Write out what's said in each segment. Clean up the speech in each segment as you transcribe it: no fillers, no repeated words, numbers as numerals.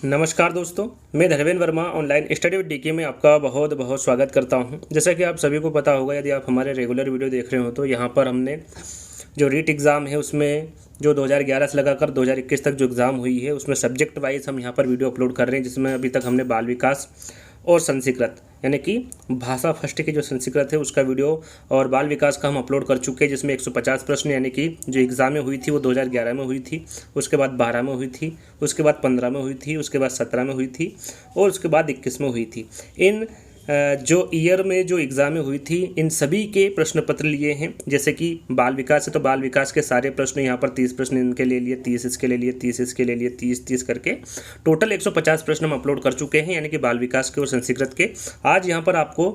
नमस्कार दोस्तों, मैं Dharmendra Verma online study with DK में आपका बहुत बहुत स्वागत करता हूं। जैसा कि आप सभी को पता होगा, यदि आप हमारे रेगुलर वीडियो देख रहे हो तो यहां पर हमने जो रीट एग्ज़ाम है उसमें जो 2011 से लगाकर 2021 तक जो एग्ज़ाम हुई है उसमें सब्जेक्ट वाइज हम यहां पर वीडियो अपलोड कर रहे हैं, जिसमें अभी तक हमने बाल विकास और संस्कृत यानी कि भाषा फर्स्ट की जो संस्कृत है उसका वीडियो और बाल विकास का हम अपलोड कर चुके हैं, जिसमें 150 प्रश्न यानी कि जो एग्ज़ाम में हुई थी वो 2011 में हुई थी, उसके बाद 12 में हुई थी, उसके बाद 15 में हुई थी, उसके बाद 17 में हुई थी और उसके बाद 21 में हुई थी। इन जो ईयर में जो एग्ज़ाम में हुई थी इन सभी के प्रश्न पत्र लिए हैं। जैसे कि बाल विकास है तो बाल विकास के सारे प्रश्न यहाँ पर 30 प्रश्न इनके ले लिए, 30 इसके ले लिए, 30 इसके ले लिए, 30 करके टोटल 150 प्रश्न हम अपलोड कर चुके हैं, यानी कि बाल विकास के और संस्कृत के। आज यहाँ पर आपको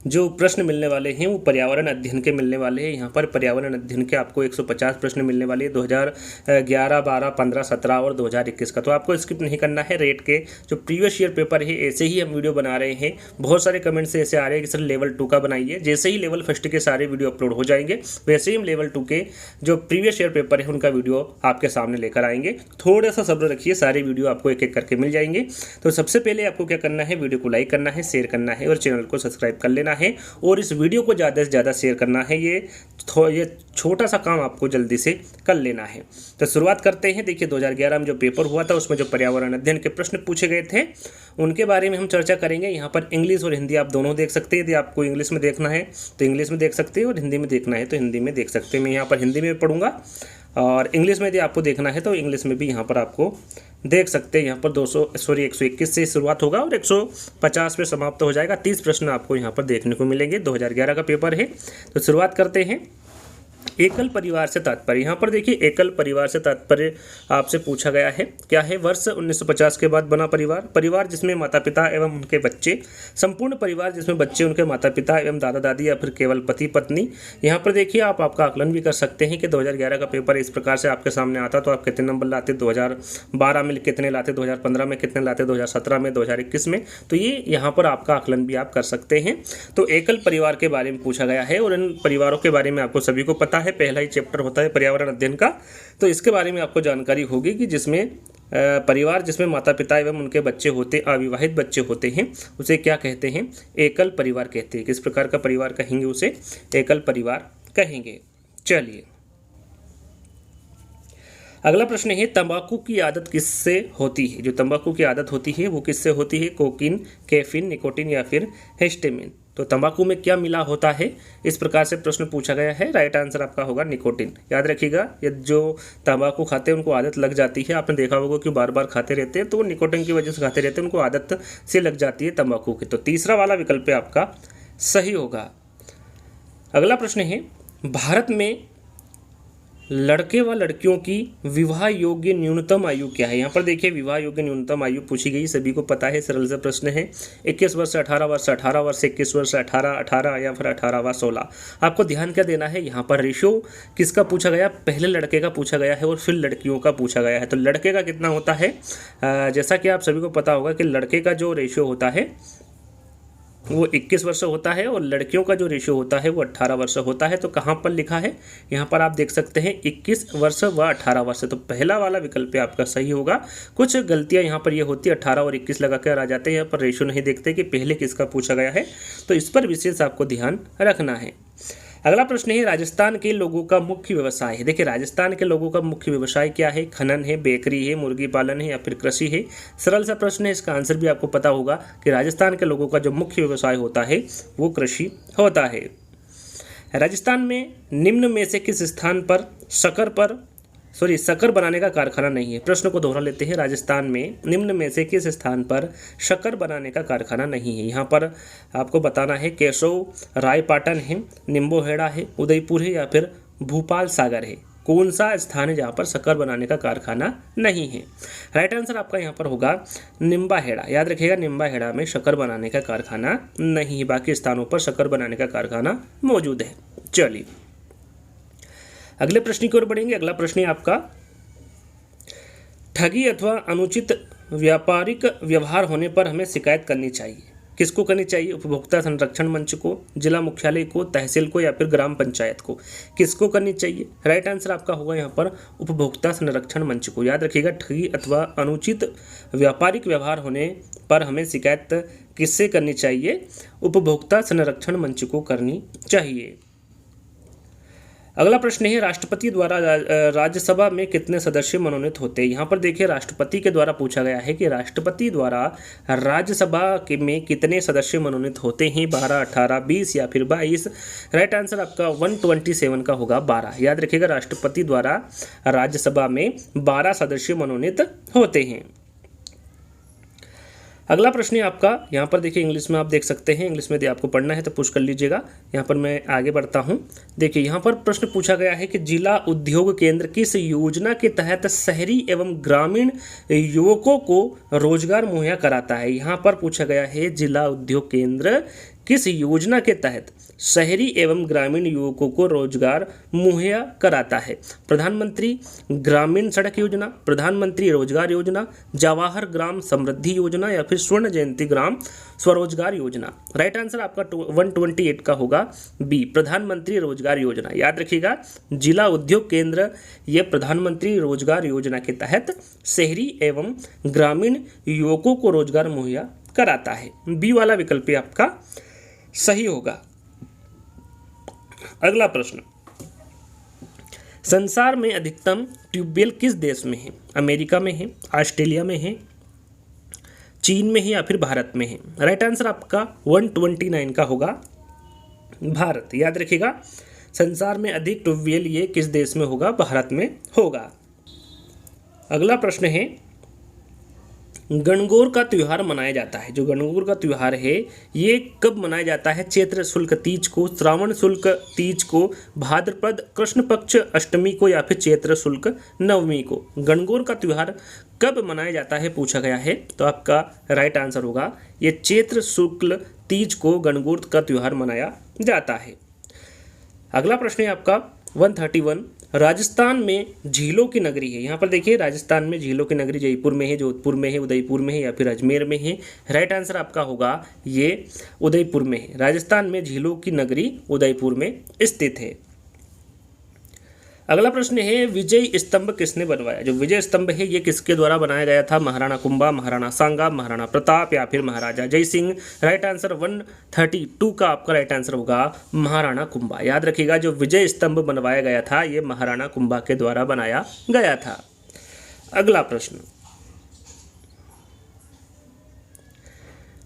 जो प्रश्न मिलने वाले हैं वो पर्यावरण अध्ययन के मिलने वाले हैं। यहाँ पर पर्यावरण अध्ययन के आपको 150 प्रश्न मिलने वाले हैं 2011, 12, 15, 17 और 2021 का। तो आपको स्किप नहीं करना है। रेट के जो प्रीवियस ईयर पेपर है ऐसे ही हम वीडियो बना रहे हैं। बहुत सारे कमेंट्स ऐसे आ रहे हैं कि सर लेवल 2 का बनाइए। जैसे ही लेवल फर्स्ट के सारे वीडियो अपलोड हो जाएंगे वैसे ही हम लेवल 2 के जो प्रीवियस ईयर पेपर है उनका वीडियो आपके सामने लेकर आएंगे। थोड़ा सा सब्र रखिए, सारे वीडियो आपको एक एक करके मिल जाएंगे। तो सबसे पहले आपको क्या करना है, वीडियो को लाइक करना है, शेयर करना है और चैनल को सब्सक्राइब कर लेना है और इस वीडियो को ज़्यादा से ज़्यादा शेयर करना है। ये छोटा सा काम आपको जल्दी से कर लेना है। तो शुरुआत करते हैं। देखिए 2011 में जो पेपर हुआ था उसमें जो पर्यावरण अध्ययन के प्रश्न पूछे गए थे उनके बारे में हम चर्चा करेंगे। यहाँ पर इंग्लिश और हिंदी आप दोनों देख सकते हैं। यदि आपको इंग्लिश में देखना है तो इंग्लिश में देख सकते हैं और हिंदी में देखना है तो हिंदी में देख सकते हैं। मैं यहाँ पर हिंदी में पढ़ूंगा और इंग्लिश में यदि आपको देखना है तो इंग्लिश में भी यहाँ पर आपको देख सकते हैं। यहाँ पर 121 से शुरुआत होगा और 150 पे समाप्त हो जाएगा। 30 प्रश्न आपको यहाँ पर देखने को मिलेंगे। 2011 का पेपर है। तो शुरुआत करते हैं। एकल परिवार से तात्पर्य, यहाँ पर देखिए एकल परिवार से तात्पर्य आपसे पूछा गया है। क्या है? वर्ष 1950 के बाद बना परिवार, परिवार जिसमें माता पिता एवं उनके बच्चे, संपूर्ण परिवार जिसमें बच्चे, उनके माता पिता एवं दादा दादी या फिर केवल पति पत्नी। यहाँ पर देखिए आप आपका आकलन भी कर सकते हैं कि 2011 का पेपर इस प्रकार से आपके सामने आता तो आप कितने नंबर लाते, 2012 में कितने लाते, 2015 में कितने लाते, 2017 में, 2021 में। तो ये यहाँ पर आपका आकलन भी आप कर सकते हैं। तो एकल परिवार के बारे में पूछा गया है और इन परिवारों के बारे में आपको सभी को पता है। पहला ही चैप्टर होता है पर्यावरण अध्ययन का, तो इसके बारे में आपको जानकारी होगी कि जिसमें परिवार जिसमें माता पिता एवं उनके बच्चे होते, अविवाहित बच्चे होते हैं, उसे क्या कहते हैं? एकल परिवार कहते हैं। किस प्रकार का परिवार कहेंगे? उसे एकल परिवार कहेंगे। चलिए अगला प्रश्न है, तंबाकू की आदत किससे होती है? जो तंबाकू की आदत होती है वो किससे होती है? कोकीन, कैफीन, निकोटीन या फिर हिस्टामिन। तो तंबाकू में क्या मिला होता है? इस प्रकार से प्रश्न पूछा गया है। राइट आंसर आपका होगा निकोटीन। याद रखिएगा, ये जो तंबाकू खाते हैं उनको आदत लग जाती है। आपने देखा होगा कि बार बार खाते रहते हैं तो वो निकोटीन की वजह से खाते रहते हैं, उनको आदत से लग जाती है तंबाकू की। तो तीसरा वाला विकल्प आपका सही होगा। अगला प्रश्न है, भारत में लड़के व लड़कियों की विवाह योग्य न्यूनतम आयु क्या है? यहाँ पर देखिए विवाह योग्य न्यूनतम आयु पूछी गई, सभी को पता है, सरल सा प्रश्न है। 21 वर्ष से 18 वर्ष, 18 वर्ष से 21 वर्ष, 18 या फिर 18 व 16। आपको ध्यान क्या देना है, यहाँ पर रेशियो किसका पूछा गया? पहले लड़के का पूछा गया है और फिर लड़कियों का पूछा गया है। तो लड़के का कितना होता है? जैसा कि आप सभी को पता होगा कि लड़के का जो रेशियो होता है वो 21 वर्ष होता है और लड़कियों का जो रेशियो होता है वो 18 वर्ष होता है। तो कहाँ पर लिखा है? यहाँ पर आप देख सकते हैं 21 वर्ष व 18 वर्ष। तो पहला वाला विकल्प आपका सही होगा। कुछ गलतियाँ यहाँ पर ये होती है, 18 और 21 लगा कर आ जाते हैं, यहाँ पर रेशियो नहीं देखते कि पहले किसका पूछा गया है। तो इस पर विशेष आपको ध्यान रखना है। अगला प्रश्न है, राजस्थान के लोगों का मुख्य व्यवसाय है। देखिए राजस्थान के लोगों का मुख्य व्यवसाय क्या है? खनन है, बेकरी है, मुर्गी पालन है या फिर कृषि है। सरल सा प्रश्न है, इसका आंसर भी आपको पता होगा कि राजस्थान के लोगों का जो मुख्य व्यवसाय होता है वो कृषि होता है। राजस्थान में निम्न में से किस स्थान पर शक्कर बनाने का कारखाना नहीं है? प्रश्न को दोहरा लेते हैं। राजस्थान में निम्न में से किस स्थान पर शक्कर बनाने का कारखाना नहीं है? यहाँ पर आपको बताना है केशव रायपाटन है, निम्बोहेड़ा है, उदयपुर है या फिर भूपाल सागर है। कौन सा स्थान है जहाँ पर शक्कर बनाने का कारखाना नहीं है? राइट आंसर आपका यहाँ पर होगा निम्बाहेड़ा। याद रखिएगा निम्बाहेड़ा में शक्कर बनाने का कारखाना नहीं है, बाकी स्थानों पर शक्कर बनाने का कारखाना मौजूद है। चलिए अगले प्रश्न की ओर बढ़ेंगे। अगला प्रश्न है आपका, ठगी अथवा अनुचित व्यापारिक व्यवहार होने पर हमें शिकायत करनी चाहिए। किसको करनी चाहिए? उपभोक्ता संरक्षण मंच को, जिला मुख्यालय को, तहसील को या फिर ग्राम पंचायत को? किसको करनी चाहिए? राइट आंसर आपका होगा यहाँ पर उपभोक्ता संरक्षण मंच को। याद रखिएगा, ठगी अथवा अनुचित व्यापारिक व्यवहार होने पर हमें शिकायत किससे करनी चाहिए? उपभोक्ता संरक्षण मंच को करनी चाहिए। अगला प्रश्न है, राष्ट्रपति द्वारा राज्यसभा में कितने सदस्य मनोनीत होते हैं? यहाँ पर देखिए, राष्ट्रपति के द्वारा पूछा गया है कि राष्ट्रपति द्वारा राज्यसभा में कितने सदस्य मनोनीत होते हैं? 12, 18, 20 या फिर 22? राइट आंसर आपका 127 का होगा 12। याद रखिएगा, राष्ट्रपति द्वारा राज्यसभा में 12 सदस्य मनोनीत होते हैं। अगला प्रश्न है आपका, यहाँ पर देखिए इंग्लिश में आप देख सकते हैं, इंग्लिश में यदि आपको पढ़ना है तो पुश कर लीजिएगा। यहाँ पर मैं आगे बढ़ता हूँ। देखिए यहाँ पर प्रश्न पूछा गया है कि जिला उद्योग केंद्र किस योजना के तहत शहरी एवं ग्रामीण युवकों को रोजगार मुहैया कराता है? यहाँ पर पूछा गया है जिला उद्योग केंद्र किस योजना के तहत शहरी एवं ग्रामीण युवकों को रोजगार मुहैया कराता है? प्रधानमंत्री ग्रामीण सड़क योजना, प्रधानमंत्री रोजगार योजना, जवाहर ग्राम समृद्धि योजना या फिर स्वर्ण जयंती ग्राम स्वरोजगार योजना? राइट आंसर आपका 128 का होगा बी, प्रधानमंत्री रोजगार योजना। याद रखिएगा, जिला उद्योग केंद्र ये प्रधानमंत्री रोजगार योजना के तहत शहरी एवं ग्रामीण युवकों को रोजगार मुहैया कराता है। बी वाला विकल्प आपका सही होगा। अगला प्रश्न, संसार में अधिकतम ट्यूबवेल किस देश में है? अमेरिका में है, ऑस्ट्रेलिया में है, चीन में है या फिर भारत में है? राइट आंसर आपका 129 का होगा भारत। याद रखिएगा, संसार में अधिक ट्यूबवेल ये किस देश में होगा? भारत में होगा। अगला प्रश्न है, गणगौर का त्यौहार मनाया जाता है, जो गणगौर का त्यौहार है ये कब मनाया जाता है? चैत्र शुक्ल तीज को, श्रावण शुक्ल तीज को, भाद्रपद कृष्ण पक्ष अष्टमी को या फिर चैत्र शुक्ल नवमी को? गणगौर का त्यौहार कब मनाया जाता है पूछा गया है, तो आपका राइट आंसर होगा ये चैत्र शुक्ल तीज को गणगौर का त्यौहार मनाया जाता है। अगला प्रश्न है आपका 131, राजस्थान में झीलों की नगरी है। यहाँ पर देखिए, राजस्थान में झीलों की नगरी जयपुर में है, जोधपुर में है, उदयपुर में है या फिर अजमेर में है? राइट आंसर आपका होगा ये उदयपुर में है। राजस्थान में झीलों की नगरी उदयपुर में स्थित है। अगला प्रश्न है, विजय स्तंभ किसने बनवाया? जो विजय स्तंभ है ये किसके द्वारा बनाया गया था? महाराणा कुंभा, महाराणा सांगा, महाराणा प्रताप या फिर महाराजा जय सिंह? राइट आंसर 132 का आपका राइट आंसर होगा महाराणा कुंभा। याद रखिएगा, जो विजय स्तंभ बनवाया गया था ये महाराणा कुंभा के द्वारा बनाया गया था। अगला प्रश्न,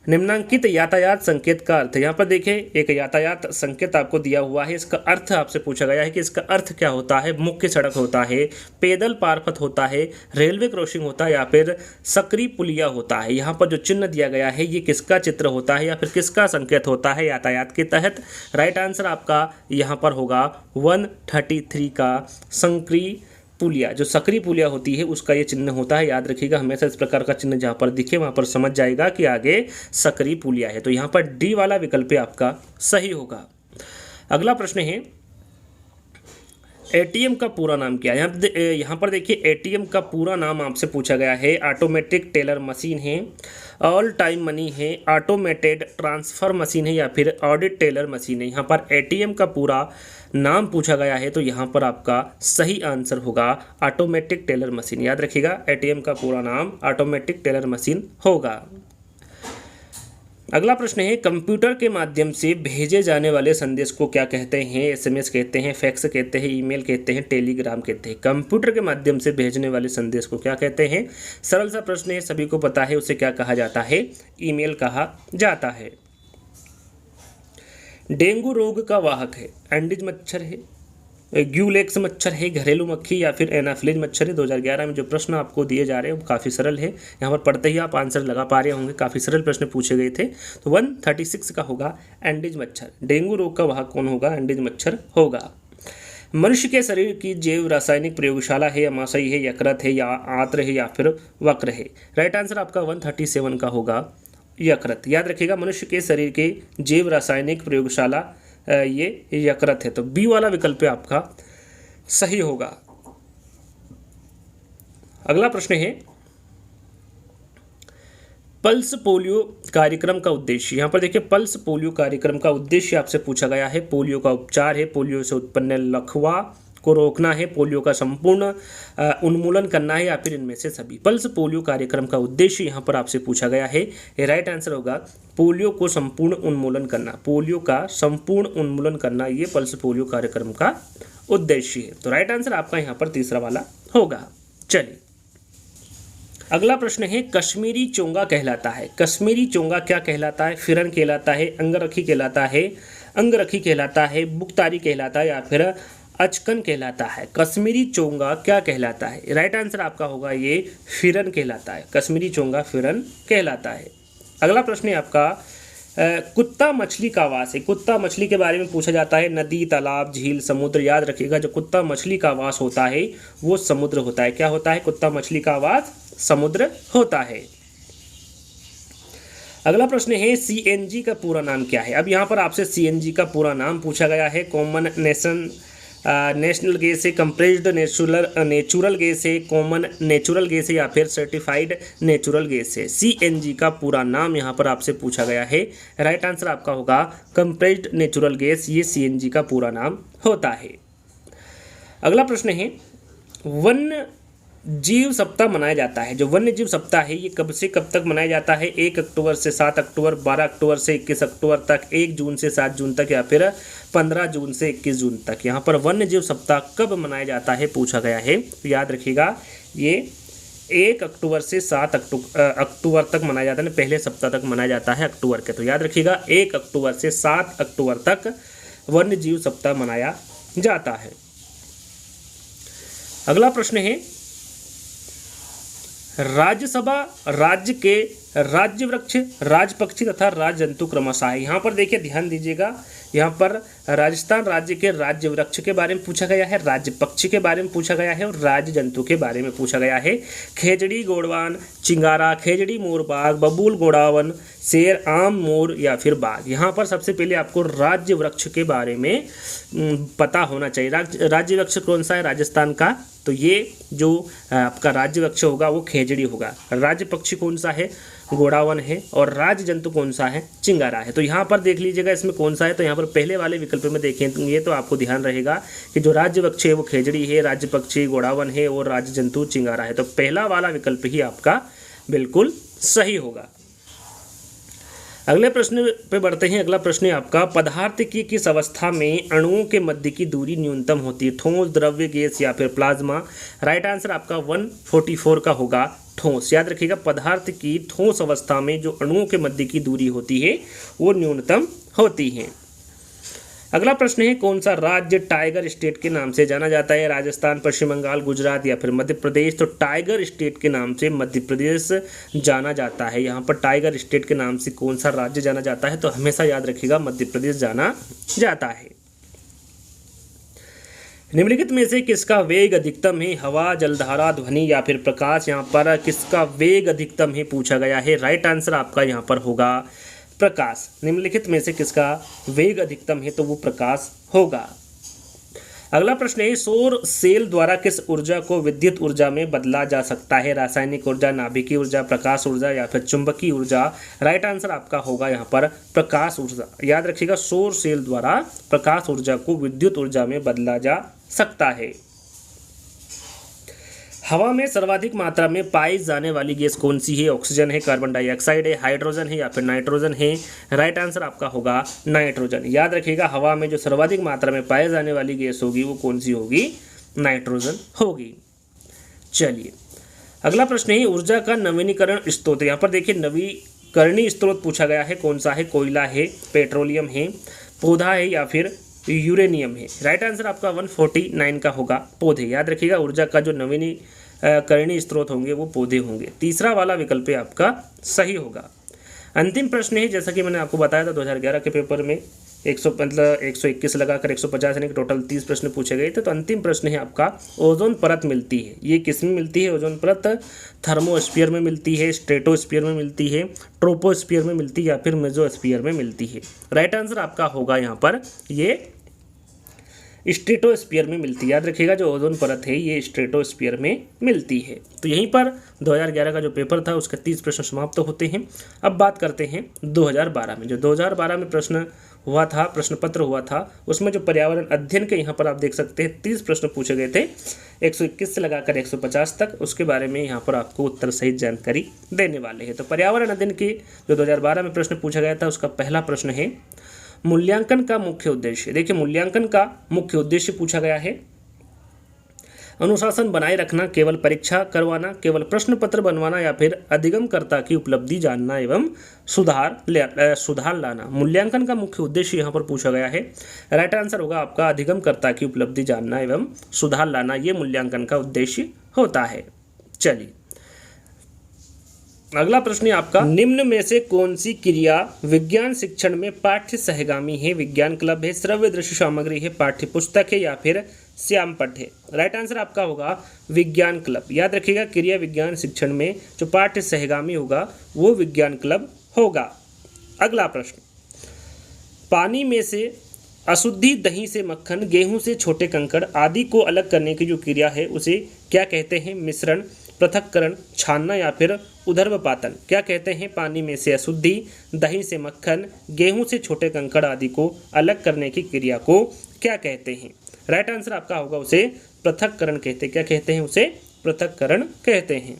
निम्नांकित यातायात संकेत का अर्थ। यहाँ पर देखिए, एक यातायात संकेत आपको दिया हुआ है, इसका अर्थ आपसे पूछा गया है कि इसका अर्थ क्या होता है? मुख्य सड़क होता है, पैदल पारपथ होता है, रेलवे क्रॉसिंग होता है या फिर सकरी पुलिया होता है? यहाँ पर जो चिन्ह दिया गया है ये किसका चित्र होता है या फिर किसका संकेत होता है यातायात के तहत? राइट आंसर आपका यहाँ पर होगा 133 का सकरी पुलिया। जो सकरी पुलिया होती है उसका ये चिन्ह होता है। याद रखिएगा, हमेशा इस प्रकार का चिन्ह जहाँ पर दिखे वहाँ पर समझ जाएगा कि आगे सकरी पुलिया है। तो यहाँ पर डी वाला विकल्प आपका सही होगा। अगला प्रश्न है, एटीएम का पूरा नाम क्या है? यहाँ पर देखिए, एटीएम का पूरा नाम आपसे पूछा गया है। ऑटोमेटिक टेलर मशीन है, ऑल टाइम मनी है, ऑटोमेटेड ट्रांसफ़र मशीन है या फिर ऑडिट टेलर मशीन है? यहाँ पर एटीएम का पूरा नाम पूछा गया है तो यहाँ पर आपका सही आंसर होगा ऑटोमेटिक टेलर मशीन। याद रखिएगा, एटीएम का पूरा नाम ऑटोमेटिक टेलर मशीन होगा। अगला प्रश्न है, कंप्यूटर के माध्यम से भेजे जाने वाले संदेश को क्या कहते हैं? एसएमएस कहते हैं, फैक्स कहते हैं, ईमेल कहते हैं, टेलीग्राम कहते हैं? कंप्यूटर के माध्यम से भेजने वाले संदेश को क्या कहते हैं? सरल सा प्रश्न है, सभी को पता है, उसे क्या कहा जाता है? ईमेल कहा जाता है। डेंगू रोग का वाहक है, एंडीज मच्छर है, ग्यूलेक्स मच्छर है, घरेलू मक्खी या फिर एनाफिलिज मच्छर है? 2011 में जो प्रश्न आपको दिए जा रहे हैं वो काफ़ी सरल है, यहाँ पर पढ़ते ही आप आंसर लगा पा रहे होंगे। काफ़ी सरल प्रश्न पूछे गए थे। तो 136 का होगा एंडीज मच्छर। डेंगू रोग का वाहक कौन होगा? एंडीज मच्छर होगा। मनुष्य के शरीर की जैव रासायनिक प्रयोगशाला है, अमाशय है, यकृत है या आंत्र है या फिर वक्र है? राइट आंसर आपका 137 का होगा यकृत। याद रखिएगा, मनुष्य के शरीर के जैव रासायनिक प्रयोगशाला ये यकृत है। तो बी वाला विकल्प आपका सही होगा। अगला प्रश्न है, पल्स पोलियो कार्यक्रम का उद्देश्य, यहाँ पर देखिए पल्स पोलियो कार्यक्रम का उद्देश्य आपसे पूछा गया है। पोलियो का उपचार है, पोलियो से उत्पन्न लकवा को रोकना है, पोलियो का संपूर्ण उन्मूलन करना है, या फिर इनमें से सभी। पल्स पोलियो कार्यक्रम का उद्देश्य यहाँ पर आपसे पूछा गया है। ये राइट आंसर होगा पोलियो को संपूर्ण उन्मूलन करना। पोलियो का संपूर्ण उन्मूलन करना ये पल्स पोलियो कार्यक्रम का उद्देश्य है। तो राइट आंसर आपका यहाँ पर तीसरा वाला होगा। चलिए अगला प्रश्न है, कश्मीरी चोंगा कहलाता है। कश्मीरी चोंगा क्या कहलाता है? फिरन कहलाता है, अंगरखी कहलाता है, अंगरखी कहलाता है, बुकतारी कहलाता है, या फिर अचकन कहलाता है। कश्मीरी चोंगा क्या कहलाता है? राइट आंसर आपका होगा ये फिरन कहलाता है। कश्मीरी चोंगा फिरन कहलाता है। अगला प्रश्न है आपका, कुत्ता मछली का आवास है। कुत्ता मछली के बारे में पूछा जाता है। नदी, तालाब, झील, समुद्र। याद रखिएगा जो कुत्ता मछली का आवास होता है वो समुद्र होता है। क्या होता है? कुत्ता मछली का आवास समुद्र होता है। अगला प्रश्न है, सीएनजी का पूरा नाम क्या है? अब यहाँ पर आपसे सीएनजी का पूरा नाम पूछा गया है। कॉमन नेशनल गैस है, कंप्रेस्ड नेचुरल गैस है, कॉमन नेचुरल गैस है, या फिर सर्टिफाइड नेचुरल गैस है। सीएनजी का पूरा नाम यहाँ पर आपसे पूछा गया है। राइट आंसर आपका होगा कंप्रेस्ड नेचुरल गैस, ये सीएनजी का पूरा नाम होता है। अगला प्रश्न है, वन्य जीव सप्ताह मनाया जाता है। जो वन्य जीव सप्ताह है ये कब से कब तक मनाया जाता है? 1 अक्टूबर से 7 अक्टूबर, 12 अक्टूबर से 21 अक्टूबर तक, 1 जून से 7 जून तक, या फिर 15 जून से 21 जून तक। यहाँ पर वन्य जीव सप्ताह कब मनाया जाता है पूछा गया है। तो याद रखिएगा ये 1 अक्टूबर से 7 अक्टूबर तक मनाया जाता है, पहले सप्ताह तक मनाया जाता है अक्टूबर के। तो याद रखिएगा 1 अक्टूबर से 7 अक्टूबर तक वन्य जीव सप्ताह मनाया जाता है। अगला प्रश्न है, राज्यसभा राज्य के राज्य वृक्ष, राज पक्षी तथा राज जंतु क्रमशः है। यहाँ पर देखिए ध्यान दीजिएगा, यहाँ पर राजस्थान राज्य के राज्य वृक्ष के बारे में पूछा गया है, राज्य पक्षी के बारे में पूछा गया है, और राज्य जंतु के बारे में पूछा गया है। खेजड़ी, गोड़वान, चिंगारा, खेजड़ी, मोर, बाघ, बबूल, गोड़ावन, शेर, आम, मोर, या फिर बाघ। यहाँ पर सबसे पहले आपको राज्य वृक्ष के बारे में पता होना चाहिए। राज्य वृक्ष कौन सा है राजस्थान का? तो ये जो आपका राज्य वृक्ष होगा वो खेजड़ी होगा। राज्य पक्षी कौन सा है? गोड़ावन है। और राज्य जंतु कौन सा है? चिंगारा है। तो यहाँ पर देख लीजिएगा इसमें कौन सा है। तो यहाँ पर पहले वाले विकल्प में देखेंगे तो आपको ध्यान रहेगा कि जो राज्य वृक्ष है वो खेजड़ी है, राज्य पक्षी गोड़ावन है, और राज्य जंतु चिंगारा है। तो पहला वाला विकल्प ही आपका बिल्कुल सही होगा। अगले प्रश्न पे बढ़ते हैं। अगला प्रश्न है आपका, पदार्थ की किस अवस्था में अणुओं के मध्य की दूरी न्यूनतम होती है? ठोस, द्रव्य, गैस, या फिर प्लाज्मा। राइट आंसर आपका 144 का होगा, ठोस। याद रखिएगा पदार्थ की ठोस अवस्था में जो अणुओं के मध्य की दूरी होती है वो न्यूनतम होती है। अगला प्रश्न है, कौन सा राज्य टाइगर स्टेट के नाम से जाना जाता है? राजस्थान, पश्चिम बंगाल, गुजरात, या फिर मध्य प्रदेश। तो टाइगर स्टेट के नाम से मध्य प्रदेश जाना जाता है। यहाँ पर टाइगर स्टेट के नाम से कौन सा राज्य जाना जाता है? तो हमेशा याद रखिएगा मध्य प्रदेश जाना जाता है। निम्नलिखित में से किसका वेग अधिकतम है? हवा, जलधारा, ध्वनि, या फिर प्रकाश। यहाँ पर किसका वेग अधिकतम है पूछा गया है। राइट आंसर आपका यहाँ पर होगा प्रकाश। निम्नलिखित में से किसका वेग अधिकतम है? तो वो प्रकाश होगा। अगला प्रश्न है, सौर सेल द्वारा किस ऊर्जा को विद्युत ऊर्जा में बदला जा सकता है? रासायनिक ऊर्जा, नाभिकीय ऊर्जा, प्रकाश ऊर्जा, या फिर चुंबकीय ऊर्जा। राइट आंसर आपका होगा यहाँ पर प्रकाश ऊर्जा। याद रखिएगा सौर सेल द्वारा प्रकाश ऊर्जा को विद्युत ऊर्जा में बदला जा सकता है। हवा में सर्वाधिक मात्रा में पाई जाने वाली गैस कौन सी है? ऑक्सीजन है, कार्बन डाइऑक्साइड है, हाइड्रोजन है, या फिर नाइट्रोजन है। राइट आंसर आपका होगा नाइट्रोजन। याद रखिएगा हवा में जो सर्वाधिक मात्रा में पाई जाने वाली गैस होगी वो कौन सी होगी? नाइट्रोजन होगी। चलिए अगला प्रश्न है, ऊर्जा का नवीनीकरण स्रोत। यहाँ पर देखिए नवीकरणीय स्रोत पूछा गया है, कौन सा है? कोयला है, पेट्रोलियम है, पौधा है, या फिर यूरेनियम है। राइट आंसर आपका 149 का होगा, पौधे। याद रखिएगा ऊर्जा का जो नवीनीकरणीय स्रोत होंगे वो पौधे होंगे। तीसरा वाला विकल्प आपका सही होगा। अंतिम प्रश्न है, जैसा कि मैंने आपको बताया था 2011 के पेपर में 121 लगाकर 150 यानी कि टोटल 30 प्रश्न पूछे गए थे। तो अंतिम प्रश्न है आपका, ओजोन परत मिलती है, ये किस में मिलती है? ओजोन परत थर्मोस्फीयर में मिलती है, स्ट्रेटोस्फीयर में मिलती है, ट्रोपोस्फीयर में मिलती है, या फिर मेसोस्फीयर में मिलती है। राइट आंसर आपका होगा यहाँ पर ये स्ट्रेटोस्फीयर में मिलती है। याद रखिएगा, जो ओजोन परत है ये स्ट्रेटोस्फीयर में मिलती है। तो यहीं पर 2011 का जो पेपर था उसके 30 प्रश्न समाप्त होते हैं। अब बात करते हैं 2012 में। जो 2012 में प्रश्न हुआ था, प्रश्न पत्र हुआ था, उसमें जो पर्यावरण अध्ययन के यहाँ पर आप देख सकते हैं 30 प्रश्न पूछे गए थे, 121 से लगाकर 150 तक। उसके बारे में यहाँ पर आपको उत्तर सहित जानकारी देने वाले हैं। तो पर्यावरण अध्ययन की जो 2012 में प्रश्न पूछा गया था उसका पहला प्रश्न है मूल्यांकन का मुख्य उद्देश्य। देखिए, मूल्यांकन का मुख्य उद्देश्य पूछा गया है अनुशासन बनाए रखना, केवल परीक्षा करवाना, केवल प्रश्न पत्र बनवाना या फिर अधिगमकर्ता की उपलब्धि जानना एवं सुधार लाना। मूल्यांकन का मुख्य उद्देश्य यहाँ पर पूछा गया है। राइट आंसर होगा आपका अधिगमकर्ता की उपलब्धि जानना एवं सुधार लाना, ये मूल्यांकन का उद्देश्य होता है। चलिए, अगला प्रश्न है आपका, निम्न में से कौन सी क्रिया विज्ञान शिक्षण में पाठ्य सहगामी है? विज्ञान क्लब है, श्रव्य दृश्य सामग्री है, पाठ्य पुस्तक है या फिर श्यामपट्ट है? राइट आंसर आपका होगा विज्ञान क्लब। याद रखिएगा, क्रिया विज्ञान शिक्षण में जो पाठ्य सहगामी होगा वो विज्ञान क्लब होगा। अगला प्रश्न, पानी में से अशुद्धि, दही से मक्खन, गेहूं से छोटे कंकड़ आदि को अलग करने की जो क्रिया है उसे क्या कहते हैं? मिश्रण, पृथक्करण, छानना या फिर उधर्वपातन। क्या कहते हैं? पानी में से अशुद्धि, दही से मक्खन, गेहूं से छोटे कंकड़ आदि को अलग करने की क्रिया को क्या कहते हैं? राइट आंसर आपका होगा उसे पृथक्करण कहते हैं। क्या कहते हैं? उसे पृथक्करण कहते हैं।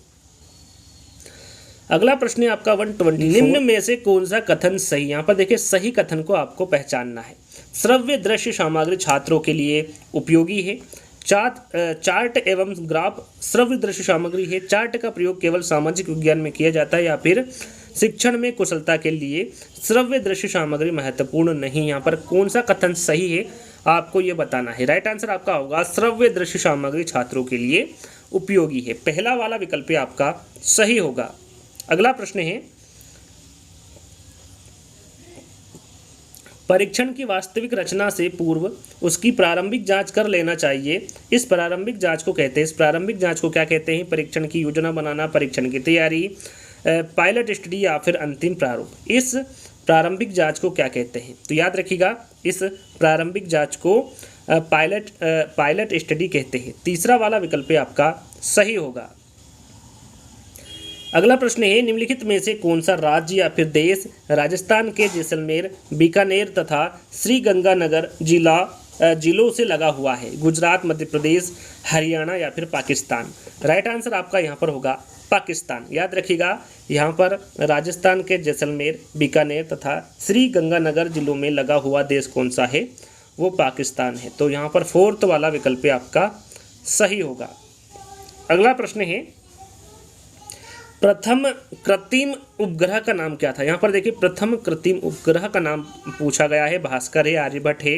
अगला प्रश्न है आपका 120, निम्न में से कौन सा कथन सही? यहाँ पर देखिए, सही कथन को आपको पहचानना है। श्रव्य दृश्य सामग्री छात्रों के लिए उपयोगी है। चार्ट एवं ग्राफ श्रव्य दृश्य सामग्री है। चार्ट का प्रयोग केवल सामाजिक विज्ञान में किया जाता है या फिर शिक्षण में कुशलता के लिए श्रव्य दृश्य सामग्री महत्वपूर्ण नहीं? यहाँ पर कौन सा कथन सही है आपको ये बताना है। राइट आंसर आपका होगा श्रव्य दृश्य सामग्री छात्रों के लिए उपयोगी है। पहला वाला विकल्प आपका सही होगा। अगला प्रश्न है, परीक्षण की वास्तविक रचना से पूर्व उसकी प्रारंभिक जांच कर लेना चाहिए। इस प्रारंभिक जांच को कहते हैं, इस प्रारंभिक जांच को क्या कहते हैं? परीक्षण की योजना बनाना, परीक्षण की तैयारी, पायलट स्टडी या फिर अंतिम प्रारूप। इस प्रारंभिक जांच को क्या कहते हैं? तो याद रखिएगा, इस प्रारंभिक जांच को पायलट स्टडी कहते हैं। तीसरा वाला विकल्प आपका सही होगा। अगला प्रश्न है, निम्नलिखित में से कौन सा राज्य या फिर देश राजस्थान के जैसलमेर, बीकानेर तथा श्रीगंगानगर जिलों से लगा हुआ है? गुजरात, मध्य प्रदेश, हरियाणा या फिर पाकिस्तान? राइट आंसर आपका यहाँ पर होगा पाकिस्तान। याद रखिएगा, यहाँ पर राजस्थान के जैसलमेर, बीकानेर तथा श्रीगंगानगर जिलों में लगा हुआ देश कौन सा है? वो पाकिस्तान है। तो यहाँ पर फोर्थ वाला विकल्प आपका सही होगा। अगला प्रश्न है, प्रथम कृत्रिम उपग्रह का नाम क्या था? यहाँ पर देखिए, प्रथम कृत्रिम उपग्रह का नाम पूछा गया है। भास्कर है, आर्यभट्ट है,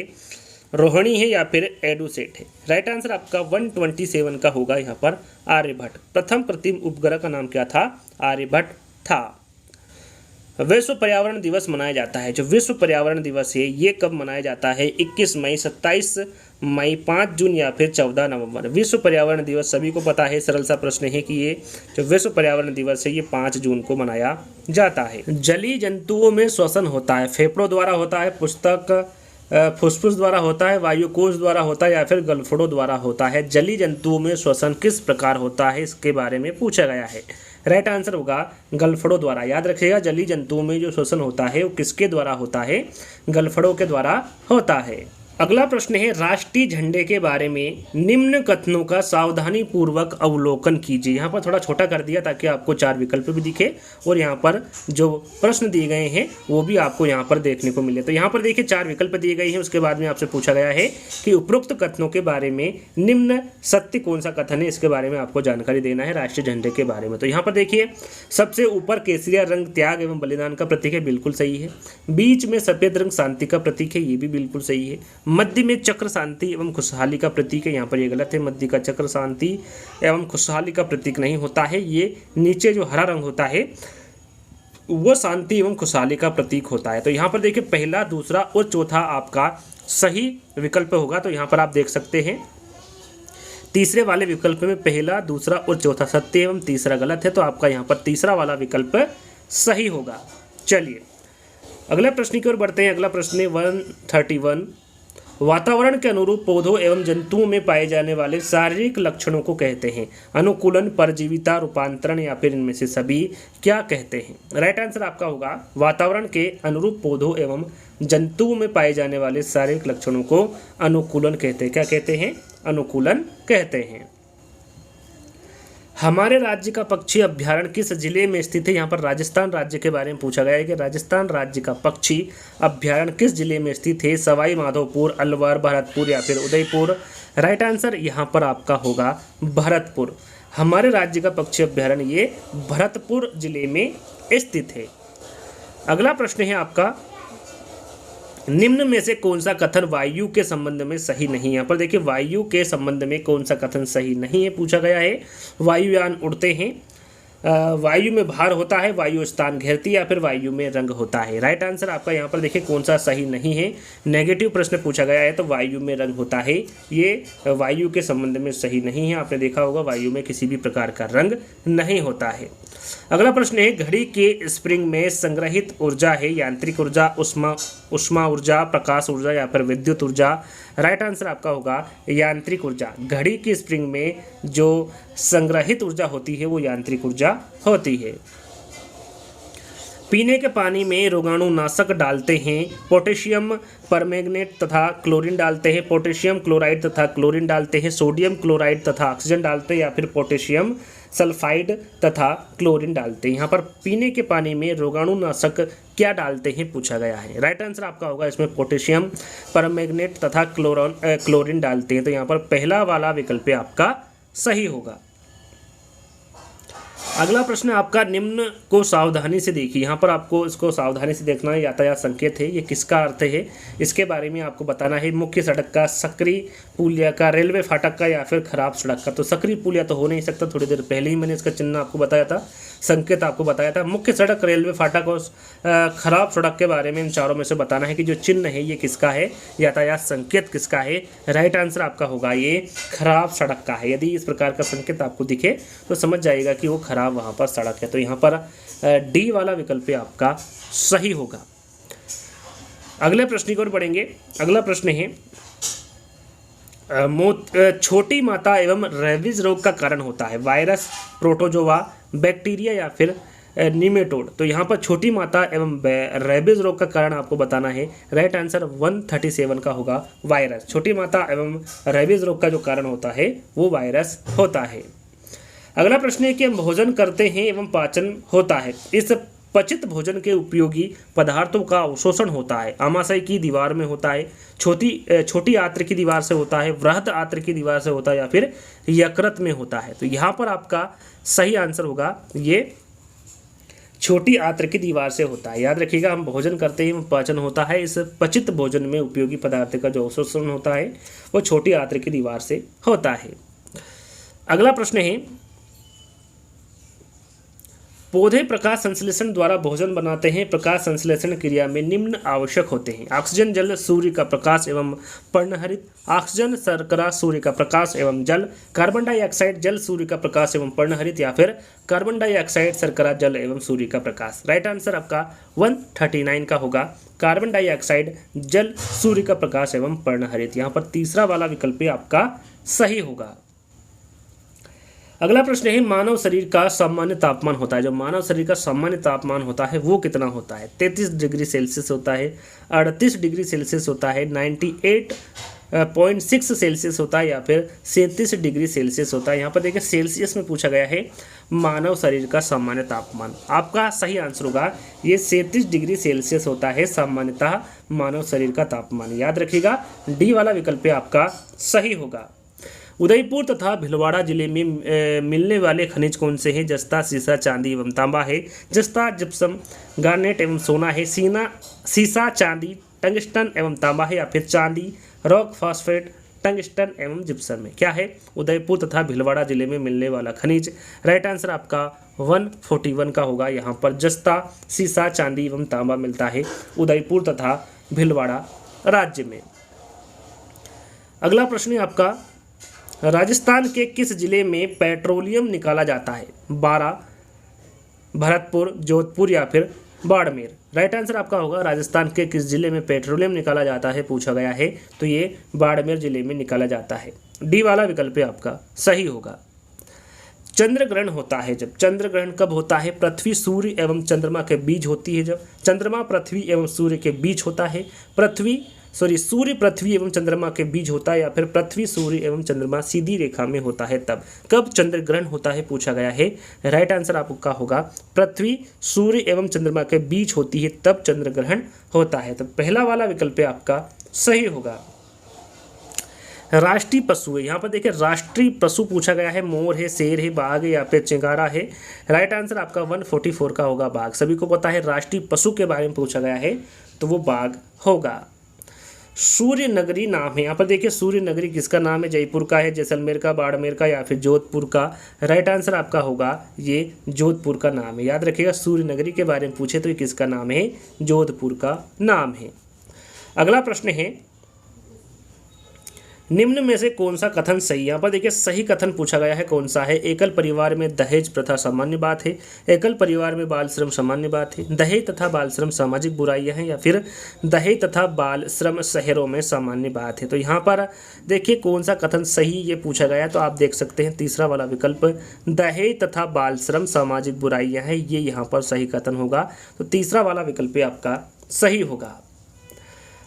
रोहिणी है या फिर एडुसेट है? राइट आंसर आपका 127 का होगा यहाँ पर आर्यभट्ट। प्रथम कृत्रिम उपग्रह का नाम क्या था? आर्यभट्ट था। विश्व पर्यावरण दिवस मनाया जाता है। जो विश्व पर्यावरण दिवस है ये कब मनाया जाता है? 21 मई, 27 मई, 5 जून या फिर 14 नवंबर? विश्व पर्यावरण दिवस सभी को पता है, सरल सा प्रश्न है कि ये जो विश्व पर्यावरण दिवस है ये 5 जून को मनाया जाता है। जलीय जंतुओं में श्वसन होता है, फेफड़ों द्वारा होता है, फुसफुस द्वारा होता है, वायुकोश द्वारा होता है या फिर गलफड़ों द्वारा होता है? जलीय जंतुओं में श्वसन किस प्रकार होता है इसके बारे में पूछा गया है। राइट आंसर होगा गलफड़ों द्वारा। याद रखिएगा, जलीय जंतुओं में जो श्वसन होता है वो किसके द्वारा होता है? गलफड़ों के द्वारा होता है। अगला प्रश्न है, राष्ट्रीय झंडे के बारे में निम्न कथनों का सावधानी पूर्वक अवलोकन कीजिए। यहाँ पर थोड़ा छोटा कर दिया ताकि आपको 4 विकल्प भी दिखे और यहाँ पर जो प्रश्न दिए गए हैं वो भी आपको यहाँ पर देखने को मिले। तो यहाँ पर देखिए 4 विकल्प दिए गए हैं। उसके बाद में आपसे पूछा गया है कि उपरोक्त कथनों के बारे में निम्न सत्य कौन सा कथन है, इसके बारे में आपको जानकारी देना है राष्ट्रीय झंडे के बारे में। तो यहाँ पर देखिए, सबसे ऊपर केसरिया रंग त्याग एवं बलिदान का प्रतीक है, बिल्कुल सही है। बीच में सफेद रंग शांति का प्रतीक है, ये भी बिल्कुल सही है। मध्य में चक्र शांति एवं खुशहाली का प्रतीक है, यहाँ पर ये गलत है। मध्य का चक्र शांति एवं खुशहाली का प्रतीक नहीं होता है। ये नीचे जो हरा रंग होता है वो शांति एवं खुशहाली का प्रतीक होता है। तो यहाँ पर देखिए, पहला, दूसरा और चौथा आपका सही विकल्प होगा। तो यहाँ पर आप देख सकते हैं तीसरे वाले विकल्प में पहला, दूसरा और चौथा सत्य एवं तीसरा गलत है। तो आपका यहाँ पर तीसरा वाला विकल्प सही होगा। चलिए अगले प्रश्न की ओर बढ़ते हैं। अगला प्रश्न है 131, वातावरण के अनुरूप पौधों एवं जंतुओं में पाए जाने वाले शारीरिक लक्षणों को कहते हैं? अनुकूलन, परजीविता, रूपांतरण या फिर इनमें से सभी क्या कहते हैं? राइट आंसर आपका होगा वातावरण के अनुरूप पौधों एवं जंतुओं में पाए जाने वाले शारीरिक लक्षणों को अनुकूलन कहते हैं। क्या कहते हैं? अनुकूलन कहते हैं। हमारे राज्य का पक्षी अभ्यारण्य किस जिले में स्थित है? यहाँ पर राजस्थान राज्य के बारे में पूछा गया है कि राजस्थान राज्य का पक्षी अभ्यारण्य किस जिले में स्थित है? सवाई माधोपुर, अलवर, भरतपुर या फिर उदयपुर? राइट आंसर यहाँ पर आपका होगा भरतपुर। हमारे राज्य का पक्षी अभ्यारण्य ये भरतपुर जिले में स्थित है। अगला प्रश्न है आपका, निम्न में से कौन सा कथन वायु के संबंध में सही नहीं है? यहाँ पर देखिए वायु के संबंध में कौन सा कथन सही नहीं है पूछा गया है। वायुयान उड़ते हैं, वायु में भार होता है, वायु स्थान घेरती है या फिर वायु में रंग होता है? राइट आंसर आपका यहाँ पर देखिए कौन सा सही नहीं है। नेगेटिव प्रश्न पूछा गया है तो वायु में रंग होता है, ये वायु के संबंध में सही नहीं है। आपने देखा होगा वायु में किसी भी प्रकार का रंग नहीं होता है। अगला प्रश्न है, घड़ी के स्प्रिंग में संग्रहित ऊर्जा है यांत्रिक ऊर्जा, उष्मा ऊर्जा, प्रकाश ऊर्जा या फिर विद्युत ऊर्जा? राइट आंसर आपका होगा यांत्रिक ऊर्जा। घड़ी की स्प्रिंग में जो संग्रहित ऊर्जा होती है वो यांत्रिक ऊर्जा होती है। पीने के पानी में रोगाणुनाशक डालते हैं, पोटेशियम परमैंगनेट तथा क्लोरीन डालते हैं, पोटेशियम क्लोराइड तथा क्लोरीन डालते हैं, सोडियम क्लोराइड तथा ऑक्सीजन डालते हैं या फिर पोटेशियम सल्फाइड तथा क्लोरीन डालते हैं? यहाँ पर पीने के पानी में रोगाणुनाशक क्या डालते हैं पूछा गया है। राइट आंसर आपका होगा इसमें पोटेशियम परमैंगनेट तथा क्लोरीन डालते हैं। तो यहाँ पर पहला वाला विकल्प आपका सही होगा। अगला प्रश्न आपका, निम्न को सावधानी से देखिए। यहाँ पर आपको इसको सावधानी से देखना है। यातायात संकेत है, ये किसका अर्थ है इसके बारे में आपको बताना है। मुख्य सड़क का, सक्रिय पुलिया का, रेलवे फाटक का या फिर खराब सड़क का? तो सक्रिय पुलिया तो हो नहीं सकता, थोड़ी देर पहले ही मैंने इसका चिन्ह आपको बताया था, संकेत आपको बताया था। मुख्य सड़क, रेलवे फाटक और खराब सड़क के बारे में इन चारों में से बताना है कि जो चिन्ह है ये किसका है, यातायात संकेत किसका है? राइट आंसर आपका होगा ये खराब सड़क का है। यदि इस प्रकार का संकेत आपको दिखे तो समझ जाएगा कि वो खराब वहाँ पर सड़क है। तो यहाँ पर डी वाला विकल्प आपका सही होगा। अगले प्रश्न की ओर बढ़ेंगे। अगला प्रश्न है, छोटी माता एवं रेबीज रोग का कारण होता है? वायरस, प्रोटोजोआ, बैक्टीरिया या फिर निमेटोड? तो यहाँ पर छोटी माता एवं रेबीज रोग का कारण आपको बताना है। राइट आंसर 137 का होगा वायरस। छोटी माता एवं रेबीज रोग का जो कारण होता है वो वायरस होता है। अगला प्रश्न है कि हम भोजन करते हैं एवं पाचन होता है, इस पचित भोजन के उपयोगी पदार्थों का अवशोषण होता है? आमाशय की दीवार में होता है, छोटी आंत्र की दीवार से होता है, वृहद आंत्र की दीवार से होता है या फिर यकृत में होता है? तो यहाँ पर आपका सही आंसर होगा ये छोटी आंत्र की दीवार से होता है। याद रखिएगा, हम भोजन करते हैं पाचन होता है, इस पचित भोजन में उपयोगी पदार्थ का जो अवशोषण होता है वो छोटी आंत्र की दीवार से होता है। अगला प्रश्न है, पौधे प्रकाश संश्लेषण द्वारा भोजन बनाते हैं। प्रकाश संश्लेषण क्रिया में निम्न आवश्यक होते हैं? ऑक्सीजन, जल, सूर्य का प्रकाश एवं पर्णहरित। ऑक्सीजन, शर्करा, सूर्य का प्रकाश एवं जल। कार्बन डाइऑक्साइड, जल, सूर्य का प्रकाश एवं पर्णहरित या फिर कार्बन डाइऑक्साइड, शर्करा, जल एवं सूर्य का प्रकाश? राइट आंसर आपका 139 का होगा कार्बन डाइऑक्साइड, जल, सूर्य का प्रकाश एवं पर्णहरित। यहाँ पर तीसरा वाला विकल्प आपका सही होगा। अगला प्रश्न है, मानव शरीर का सामान्य तापमान होता है? जो मानव शरीर का सामान्य तापमान होता है वो कितना होता है? 33 डिग्री सेल्सियस होता है, 38 डिग्री सेल्सियस होता है, 98.6 सेल्सियस होता है या फिर 37 डिग्री सेल्सियस होता है? यहाँ पर देखिए सेल्सियस में पूछा गया है मानव शरीर का सामान्य तापमान। आपका सही आंसर होगा ये 37 डिग्री सेल्सियस होता है सामान्यतः मानव शरीर का तापमान। याद रखिएगा डी वाला विकल्प आपका सही होगा। उदयपुर तथा भीलवाड़ा जिले में मिलने वाले खनिज कौन से हैं? जस्ता, सीसा, चांदी एवं तांबा है। जस्ता, जिप्सम, गार्नेट एवं सोना है। सीसा, चांदी, टंगस्टन एवं तांबा है या फिर चांदी, रॉक, फॉस्फेट, टंगस्टन एवं जिप्सम है? क्या है? उदयपुर तथा भीलवाड़ा जिले में मिलने वाला खनिज। राइट आंसर आपका 141 का होगा। यहाँ पर जस्ता, सीसा, चांदी एवं तांबा मिलता है उदयपुर तथा भीलवाड़ा राज्य में। अगला प्रश्न है आपका, राजस्थान के किस जिले में पेट्रोलियम निकाला जाता है? बारा, भरतपुर, जोधपुर या फिर बाड़मेर। राइट आंसर आपका होगा राजस्थान के किस जिले में पेट्रोलियम निकाला जाता है पूछा गया है, तो ये बाड़मेर जिले में निकाला जाता है। डी वाला विकल्प आपका सही होगा। चंद्र ग्रहण होता है जब, चंद्र ग्रहण कब होता है? पृथ्वी सूर्य एवं चंद्रमा के बीच होती है जब, चंद्रमा पृथ्वी एवं सूर्य के बीच होता है, सूर्य पृथ्वी एवं चंद्रमा के बीच होता है, या फिर पृथ्वी सूर्य एवं चंद्रमा सीधी रेखा में होता है तब। कब चंद्र ग्रहण होता है पूछा गया है। राइट आंसर आपका होगा पृथ्वी सूर्य एवं चंद्रमा के बीच होती है तब चंद्र ग्रहण होता है। तो पहला वाला विकल्प आपका सही होगा। राष्ट्रीय पशु है, यहाँ पर देखिए राष्ट्रीय पशु पूछा गया है, मोर है, शेर है, बाघ है या फिर चिंगारा है। राइट आंसर आपका 144 का होगा बाघ। सभी को पता है राष्ट्रीय पशु के बारे में पूछा गया है तो वो बाघ होगा। सूर्य नगरी नाम है, यहाँ पर देखिए सूर्य नगरी किसका नाम है? जयपुर का है, जैसलमेर का, बाड़मेर का या फिर जोधपुर का। राइट आंसर आपका होगा ये जोधपुर का नाम है। याद रखिएगा सूर्य नगरी के बारे में पूछे तो ये किसका नाम है? जोधपुर का नाम है। अगला प्रश्न है निम्न में से कौन सा कथन सही है? यहाँ पर देखिए सही कथन पूछा गया है कौन सा है? एकल परिवार में दहेज प्रथा सामान्य बात है, एकल परिवार में बाल श्रम सामान्य बात है, दहेज तथा बाल श्रम सामाजिक बुराइयां हैं, या फिर दहेज तथा बाल श्रम शहरों में सामान्य बात है। तो यहाँ पर देखिए कौन सा कथन सही ये पूछा गया है, तो आप देख सकते हैं तीसरा वाला विकल्प दहेज तथा बाल श्रम सामाजिक बुराइयां हैं, ये यहाँ पर सही कथन होगा। तो तीसरा वाला विकल्प आपका सही होगा।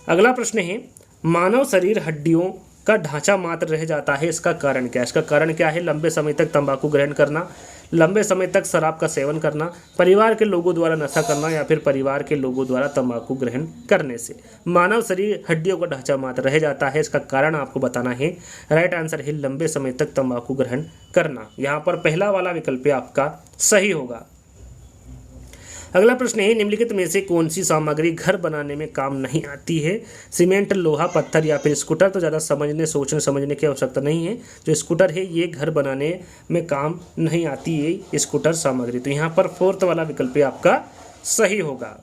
अगला प्रश्न है मानव शरीर हड्डियों का ढांचा मात्र रह जाता है, इसका कारण क्या है? इसका कारण क्या है? लंबे समय तक तंबाकू ग्रहण करना, लंबे समय तक शराब का सेवन करना, परिवार के लोगों द्वारा नशा करना, या फिर परिवार के लोगों द्वारा तंबाकू ग्रहण करने से मानव शरीर हड्डियों का ढांचा मात्र रह जाता है, इसका कारण आपको बताना है। राइट आंसर है लंबे समय तक तंबाकू ग्रहण करना। यहाँ पर पहला वाला विकल्प आपका सही होगा। अगला प्रश्न है निम्नलिखित में से कौन सी सामग्री घर बनाने में काम नहीं आती है? सीमेंट, लोहा, पत्थर या फिर स्कूटर। तो ज़्यादा सोचने समझने की आवश्यकता नहीं है। जो स्कूटर है ये घर बनाने में काम नहीं आती है स्कूटर सामग्री। तो यहाँ पर फोर्थ वाला विकल्प आपका सही होगा।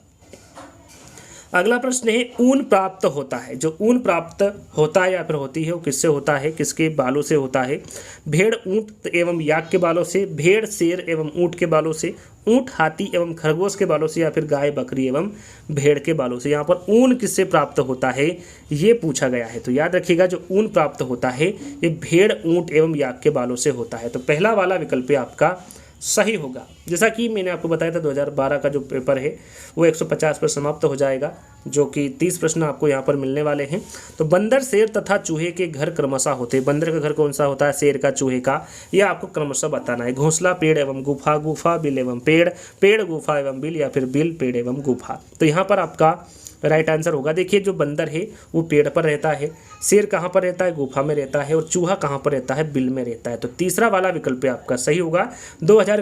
अगला प्रश्न है ऊन प्राप्त होता है, जो ऊन प्राप्त होता है या फिर होती है वो किससे होता है? किसके बालों से होता है? भेड़, ऊंट एवं याक के बालों से, भेड़, शेर एवं ऊंट के बालों से, ऊंट, हाथी एवं खरगोश के बालों से, या फिर गाय, बकरी एवं भेड़ के बालों से। यहाँ पर ऊन किससे प्राप्त होता है ये पूछा गया है। तो याद रखिएगा जो ऊन प्राप्त होता है ये भेड़, ऊंट एवं याक के बालों से होता है। तो पहला वाला विकल्प आपका सही होगा। जैसा कि मैंने आपको बताया था 2012 का जो पेपर है वो 150 पर समाप्त हो जाएगा, जो कि 30 प्रश्न आपको यहाँ पर मिलने वाले हैं। तो बंदर, शेर तथा चूहे के घर क्रमशः होते हैं। बंदर का घर कौन सा होता है? शेर का, चूहे का, यह आपको क्रमशः बताना है। घोंसला, पेड़ एवं गुफा, गुफा, बिल एवं पेड़, पेड़, गुफा एवं बिल, या फिर बिल, पेड़ एवं गुफा। तो यहाँ पर आपका राइट आंसर होगा। देखिए जो बंदर है वो पेड़ पर रहता है, शेर कहाँ पर रहता है? गुफा में रहता है, और चूहा कहाँ पर रहता है? बिल में रहता है। तो तीसरा वाला विकल्प आपका सही होगा। 2000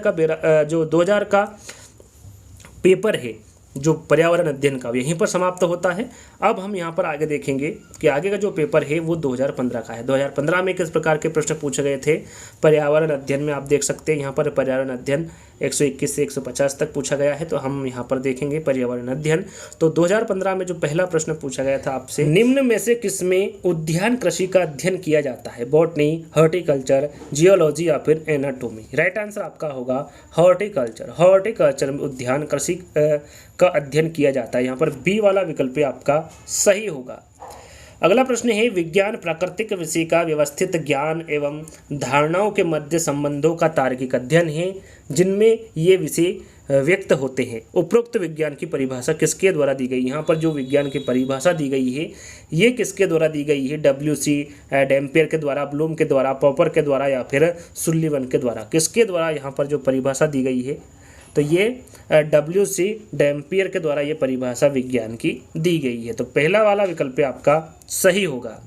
का पेपर है जो पर्यावरण अध्ययन का, यहीं पर समाप्त होता है। अब हम यहाँ पर आगे देखेंगे कि आगे का जो पेपर है वो 2015 का है। 2015 में किस प्रकार के प्रश्न पूछे गए थे पर्यावरण अध्ययन में? आप देख सकते हैं यहाँ पर पर्यावरण अध्ययन 121 से 150 तक पूछा गया है। तो हम यहाँ पर देखेंगे पर्यावरण अध्ययन। तो 2015 में जो पहला प्रश्न पूछा गया था आपसे, निम्न में से किसमें उद्यान कृषि का अध्ययन किया जाता है? बॉटनी, हॉर्टिकल्चर, जियोलॉजी या फिर एनाटॉमी। राइट आंसर आपका होगा हॉर्टिकल्चर। हॉर्टिकल्चर में उद्यान कृषि का अध्ययन किया जाता है। यहाँ पर बी वाला विकल्प आपका सही होगा। अगला प्रश्न है विज्ञान प्राकृतिक विषय का व्यवस्थित ज्ञान एवं धारणाओं के मध्य संबंधों का तार्किक अध्ययन है जिनमें ये विषय व्यक्त होते हैं। उपरोक्त विज्ञान की परिभाषा किसके द्वारा दी गई? यहाँ पर जो विज्ञान की परिभाषा दी गई है ये किसके द्वारा दी गई है? डब्ल्यूसी डैम्पियर के द्वारा, ब्लूम के द्वारा, पॉपर के द्वारा, या फिर सुल्लिवन के द्वारा? किसके द्वारा यहाँ पर जो परिभाषा दी गई है? तो ये डब्ल्यूसी डैम्पियर के द्वारा ये परिभाषा विज्ञान की दी गई है। तो पहला वाला विकल्प आपका सही होगा।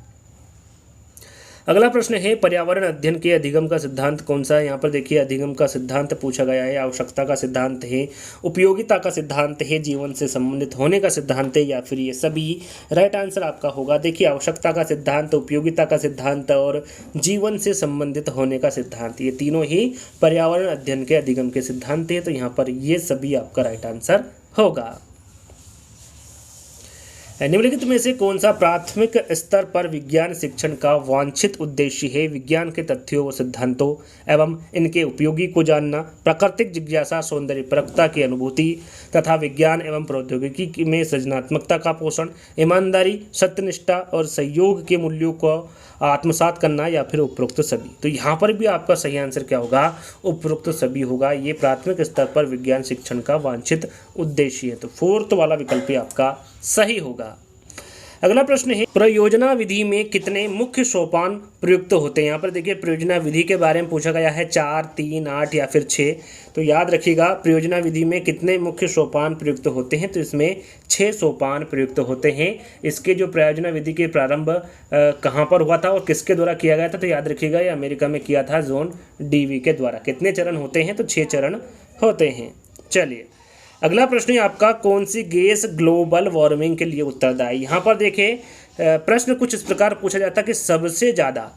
अगला प्रश्न है पर्यावरण अध्ययन के अधिगम का सिद्धांत कौन सा है? यहाँ पर देखिए अधिगम का सिद्धांत पूछा गया है। आवश्यकता का सिद्धांत है, उपयोगिता का सिद्धांत है, जीवन से संबंधित होने का सिद्धांत है, या फिर ये सभी? राइट आंसर आपका होगा देखिए आवश्यकता का सिद्धांत, उपयोगिता का सिद्धांत और जीवन से संबंधित होने का सिद्धांत, ये तीनों ही पर्यावरण अध्ययन के अधिगम के सिद्धांत है। तो यहाँ पर ये सभी आपका राइट आंसर होगा। निम्नलिखित में से कौन सा प्राथमिक स्तर पर विज्ञान शिक्षण का वांछित उद्देश्य है? विज्ञान के तथ्यों व सिद्धांतों एवं इनके उपयोगी को जानना, प्राकृतिक जिज्ञासा, सौंदर्यपरकता की अनुभूति तथा विज्ञान एवं प्रौद्योगिकी में सृजनात्मकता का पोषण, ईमानदारी, सत्यनिष्ठा और सहयोग के मूल्यों को आत्मसात करना, या फिर उपरोक्त सभी। तो यहाँ पर भी आपका सही आंसर क्या होगा? उपरोक्त सभी होगा। ये प्राथमिक स्तर पर विज्ञान शिक्षण का वांछित उद्देश्य है। तो फोर्थ वाला विकल्प ही आपका सही होगा। अगला प्रश्न है, प्रयोजना विधि में कितने मुख्य सोपान प्रयुक्त होते हैं? यहाँ पर देखिए प्रयोजना विधि के बारे में पूछा गया है, 4, 3, 8 या फिर 6। तो याद रखिएगा प्रयोजना विधि में कितने मुख्य सोपान प्रयुक्त होते हैं? तो इसमें 6 सोपान प्रयुक्त होते हैं। इसके जो प्रयोजना विधि के प्रारंभ कहाँ पर हुआ था और किसके द्वारा किया गया था? तो याद रखिएगा ये अमेरिका में किया था, जॉन डीवी के द्वारा। कितने चरण होते हैं? तो 6 चरण होते हैं। चलिए अगला प्रश्न है आपका, कौन सी गैस ग्लोबल वार्मिंग के लिए उत्तरदायी? यहाँ पर देखें प्रश्न कुछ इस प्रकार पूछा जाता है कि सबसे ज़्यादा,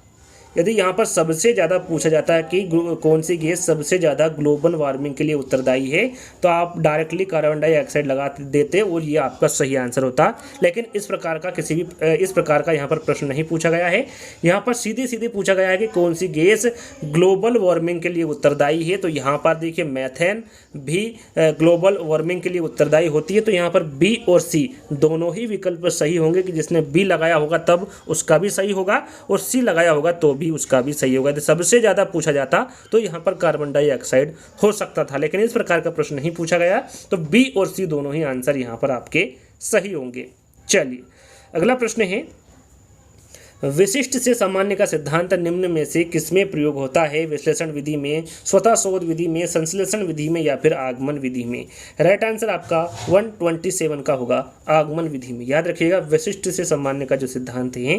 यदि यहाँ पर सबसे ज़्यादा पूछा जाता है कि कौन सी गैस सबसे ज़्यादा ग्लोबल वार्मिंग के लिए उत्तरदायी है, तो आप डायरेक्टली कार्बन डाइऑक्साइड लगा देते और ये आपका सही आंसर होता। लेकिन इस प्रकार का यहाँ पर प्रश्न नहीं पूछा गया है। यहाँ पर सीधे सीधे पूछा गया है कि कौन सी गैस ग्लोबल वार्मिंग के लिए उत्तरदायी है। तो यहाँ पर देखिए मैथेन भी ग्लोबल वार्मिंग के लिए उत्तरदायी होती है। तो यहाँ पर बी और सी दोनों ही विकल्प सही होंगे, कि जिसने बी लगाया होगा तब उसका भी सही होगा और सी लगाया होगा तो भी उसका भी सही होगा। तो सबसे ज़्यादा पूछा जाता तो यहाँ पर कार्बन डाइऑक्साइड हो सकता था, लेकिन इस प्रकार का प्रश्न नहीं पूछा गया। तो बी और सी दोनों ही आंसर यहाँ पर आपके सही होंगे। चलिए अगला प्रश्न है, विशिष्ट से सामान्य का सिद्धांत निम्न में से किसमें प्रयोग होता है? विश्लेषण विधि में, स्वतः शोध विधि में, संश्लेषण विधि में, या फिर आगमन विधि में? राइट आंसर आपका 127 का होगा, आगमन विधि में। याद रखिएगा विशिष्ट से सामान्य का जो सिद्धांत है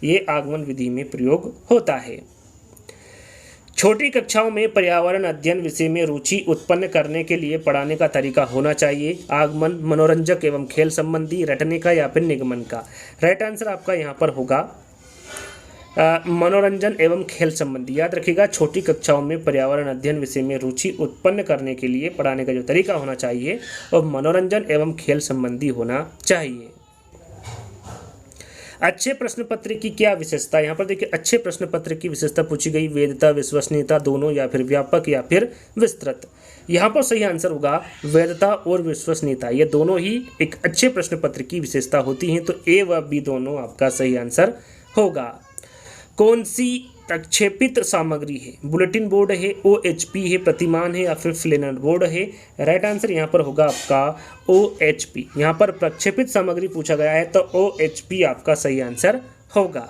ये आगमन विधि में प्रयोग होता है। छोटी कक्षाओं में पर्यावरण अध्ययन विषय में रुचि उत्पन्न करने के लिए पढ़ाने का तरीका होना चाहिए, आगमन, मनोरंजक एवं खेल संबंधी, रटने का, या फिर निगमन का? राइट आंसर आपका यहाँ पर होगा मनोरंजन एवं खेल संबंधी। याद रखिएगा छोटी कक्षाओं में पर्यावरण अध्ययन विषय में रुचि उत्पन्न करने के लिए पढ़ाने का जो तरीका होना चाहिए और मनोरंजन एवं खेल संबंधी होना चाहिए। अच्छे प्रश्न पत्र की क्या विशेषता? यहाँ पर देखिए अच्छे प्रश्न पत्र की विशेषता पूछी गई, वैधता, विश्वसनीयता, दोनों, या फिर व्यापक या फिर विस्तृत? यहाँ पर सही आंसर होगा वैधता और विश्वसनीयता। ये दोनों ही एक अच्छे प्रश्न पत्र की विशेषता होती हैं। तो ए व बी दोनों आपका सही आंसर होगा। कौन सी प्रक्षेपित सामग्री है? बुलेटिन बोर्ड है, OHP है, प्रतिमान है, या फिर फ्लैनर बोर्ड है? राइट आंसर यहाँ पर होगा आपका OHP। यहाँ पर प्रक्षेपित सामग्री पूछा गया है तो OHP आपका सही आंसर होगा।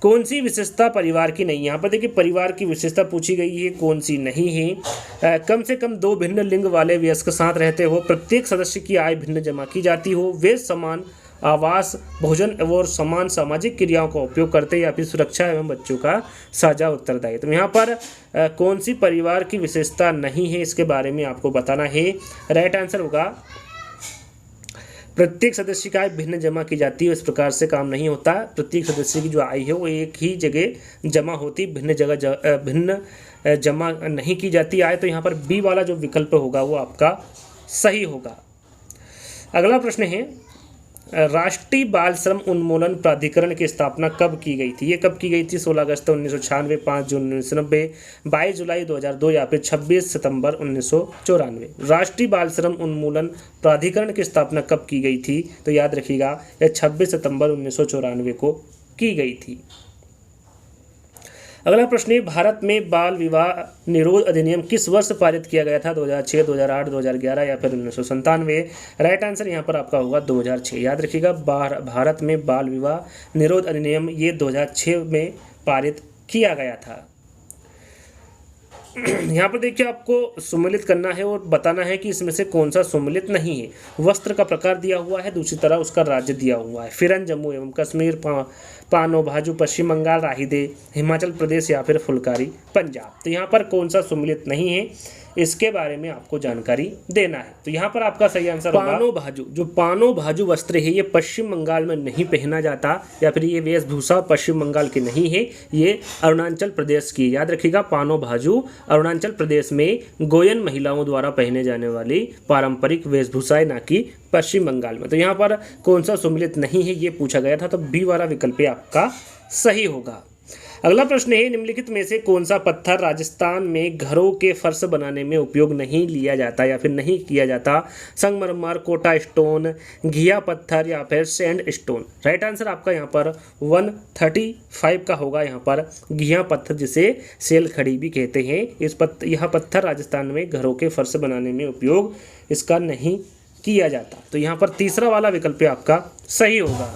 कौन सी विशेषता परिवार की नहीं? यहाँ पर देखिए परिवार की विशेषता पूछी गई है, कौन सी नहीं है? कम से कम 2 भिन्न लिंग वाले वयस्क साथ रहते हो, प्रत्येक सदस्य की आय भिन्न जमा की जाती हो, वे समान आवास, भोजन और समान सामाजिक क्रियाओं का उपयोग करते, या फिर सुरक्षा एवं बच्चों का साझा उत्तरदायित्व? तो यहाँ पर कौन सी परिवार की विशेषता नहीं है इसके बारे में आपको बताना है। राइट आंसर होगा प्रत्येक सदस्य की आय भिन्न जमा की जाती है। इस प्रकार से काम नहीं होता, प्रत्येक सदस्य की जो आय है वो एक ही जगह जमा होती, भिन्न जमा नहीं की जाती आय। तो यहाँ पर बी वाला जो विकल्प होगा वो आपका सही होगा। अगला प्रश्न है, राष्ट्रीय बाल श्रम उन्मूलन प्राधिकरण की स्थापना कब की गई थी? ये कब की गई थी? 16 अगस्त 1996, 5 जून 1990, 22 जुलाई 2002, या फिर 26 सितंबर 1994? राष्ट्रीय बाल श्रम उन्मूलन प्राधिकरण की स्थापना कब की गई थी? तो याद रखिएगा यह 26 सितंबर 1994 को की गई थी। अगला प्रश्न है, भारत में बाल विवाह निरोध अधिनियम किस वर्ष पारित किया गया था? 2006, 2008, 2011, या फिर 1997? राइट आंसर यहाँ पर आपका होगा 2006। याद रखिएगा भारत में बाल विवाह निरोध अधिनियम ये 2006 में पारित किया गया था। यहाँ पर देखिए आपको सम्मिलित करना है और बताना है कि इसमें से कौन सा सम्मिलित नहीं है। वस्त्र का प्रकार दिया हुआ है, दूसरी तरह उसका राज्य दिया हुआ है, फिरन जम्मू एवं कश्मीर, पानो भाजू पश्चिम बंगाल, राहिदे हिमाचल प्रदेश, या फिर फुलकारी पंजाब। तो यहाँ पर कौन सा सम्मिलित नहीं है इसके बारे में आपको जानकारी देना है। तो यहाँ पर आपका सही आंसर होगा पानो भाजू। जो पानो भाजू वस्त्र है ये पश्चिम बंगाल में नहीं पहना जाता, या फिर ये वेशभूषा पश्चिम बंगाल की नहीं है, ये अरुणाचल प्रदेश की। याद रखिएगा, पानो भाजू अरुणाचल प्रदेश में गोयन महिलाओं द्वारा पहने जाने वाली पारंपरिक वेशभूषा है, ना कि पश्चिम बंगाल में। तो यहाँ पर कौन सा सम्मिलित नहीं है ये पूछा गया था, तो बी वाला विकल्प आपका सही होगा। अगला प्रश्न है, निम्नलिखित में से कौन सा पत्थर राजस्थान में घरों के फर्श बनाने में उपयोग नहीं लिया जाता या फिर नहीं किया जाता? संगमरमर, कोटा स्टोन, घिया पत्थर या फिर सैंड स्टोन। राइट आंसर आपका यहाँ पर 135 का होगा। यहाँ पर घिया पत्थर, जिसे सेल खड़ी भी कहते हैं, यह पत्थर राजस्थान में घरों के फर्श बनाने में उपयोग इसका नहीं किया जाता। तो यहाँ पर तीसरा वाला विकल्प आपका सही होगा।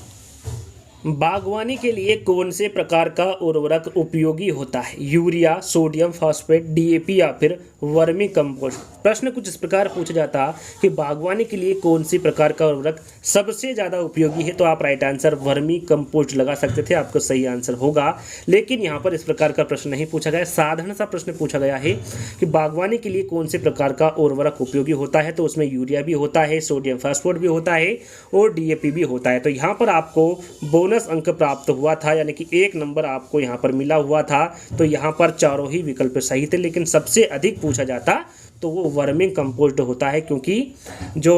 बागवानी के लिए कौन से प्रकार का उर्वरक उपयोगी होता है? यूरिया, सोडियम फॉस्फेट, डीएपी या फिर वर्मी कंपोस्ट। प्रश्न कुछ इस प्रकार पूछा जाता कि बागवानी के लिए कौन सी प्रकार का उर्वरक सबसे ज़्यादा उपयोगी है, तो आप राइट आंसर वर्मी कंपोस्ट लगा सकते थे, आपको सही आंसर होगा। लेकिन यहाँ पर इस प्रकार का प्रश्न नहीं पूछा गया, साधारण सा प्रश्न पूछा गया है कि बागवानी के लिए कौन से प्रकार का उर्वरक उपयोगी होता है, तो उसमें यूरिया भी होता है, सोडियम फॉस्फेट भी होता है और डीएपी भी होता है। तो यहाँ पर आपको बोनस अंक प्राप्त हुआ था, यानी कि 1 नंबर आपको यहाँ पर मिला हुआ था। तो यहाँ पर चारों ही विकल्प सही थे, लेकिन सबसे अधिक पूछा जाता तो वो वर्मी कंपोस्ट होता है, क्योंकि जो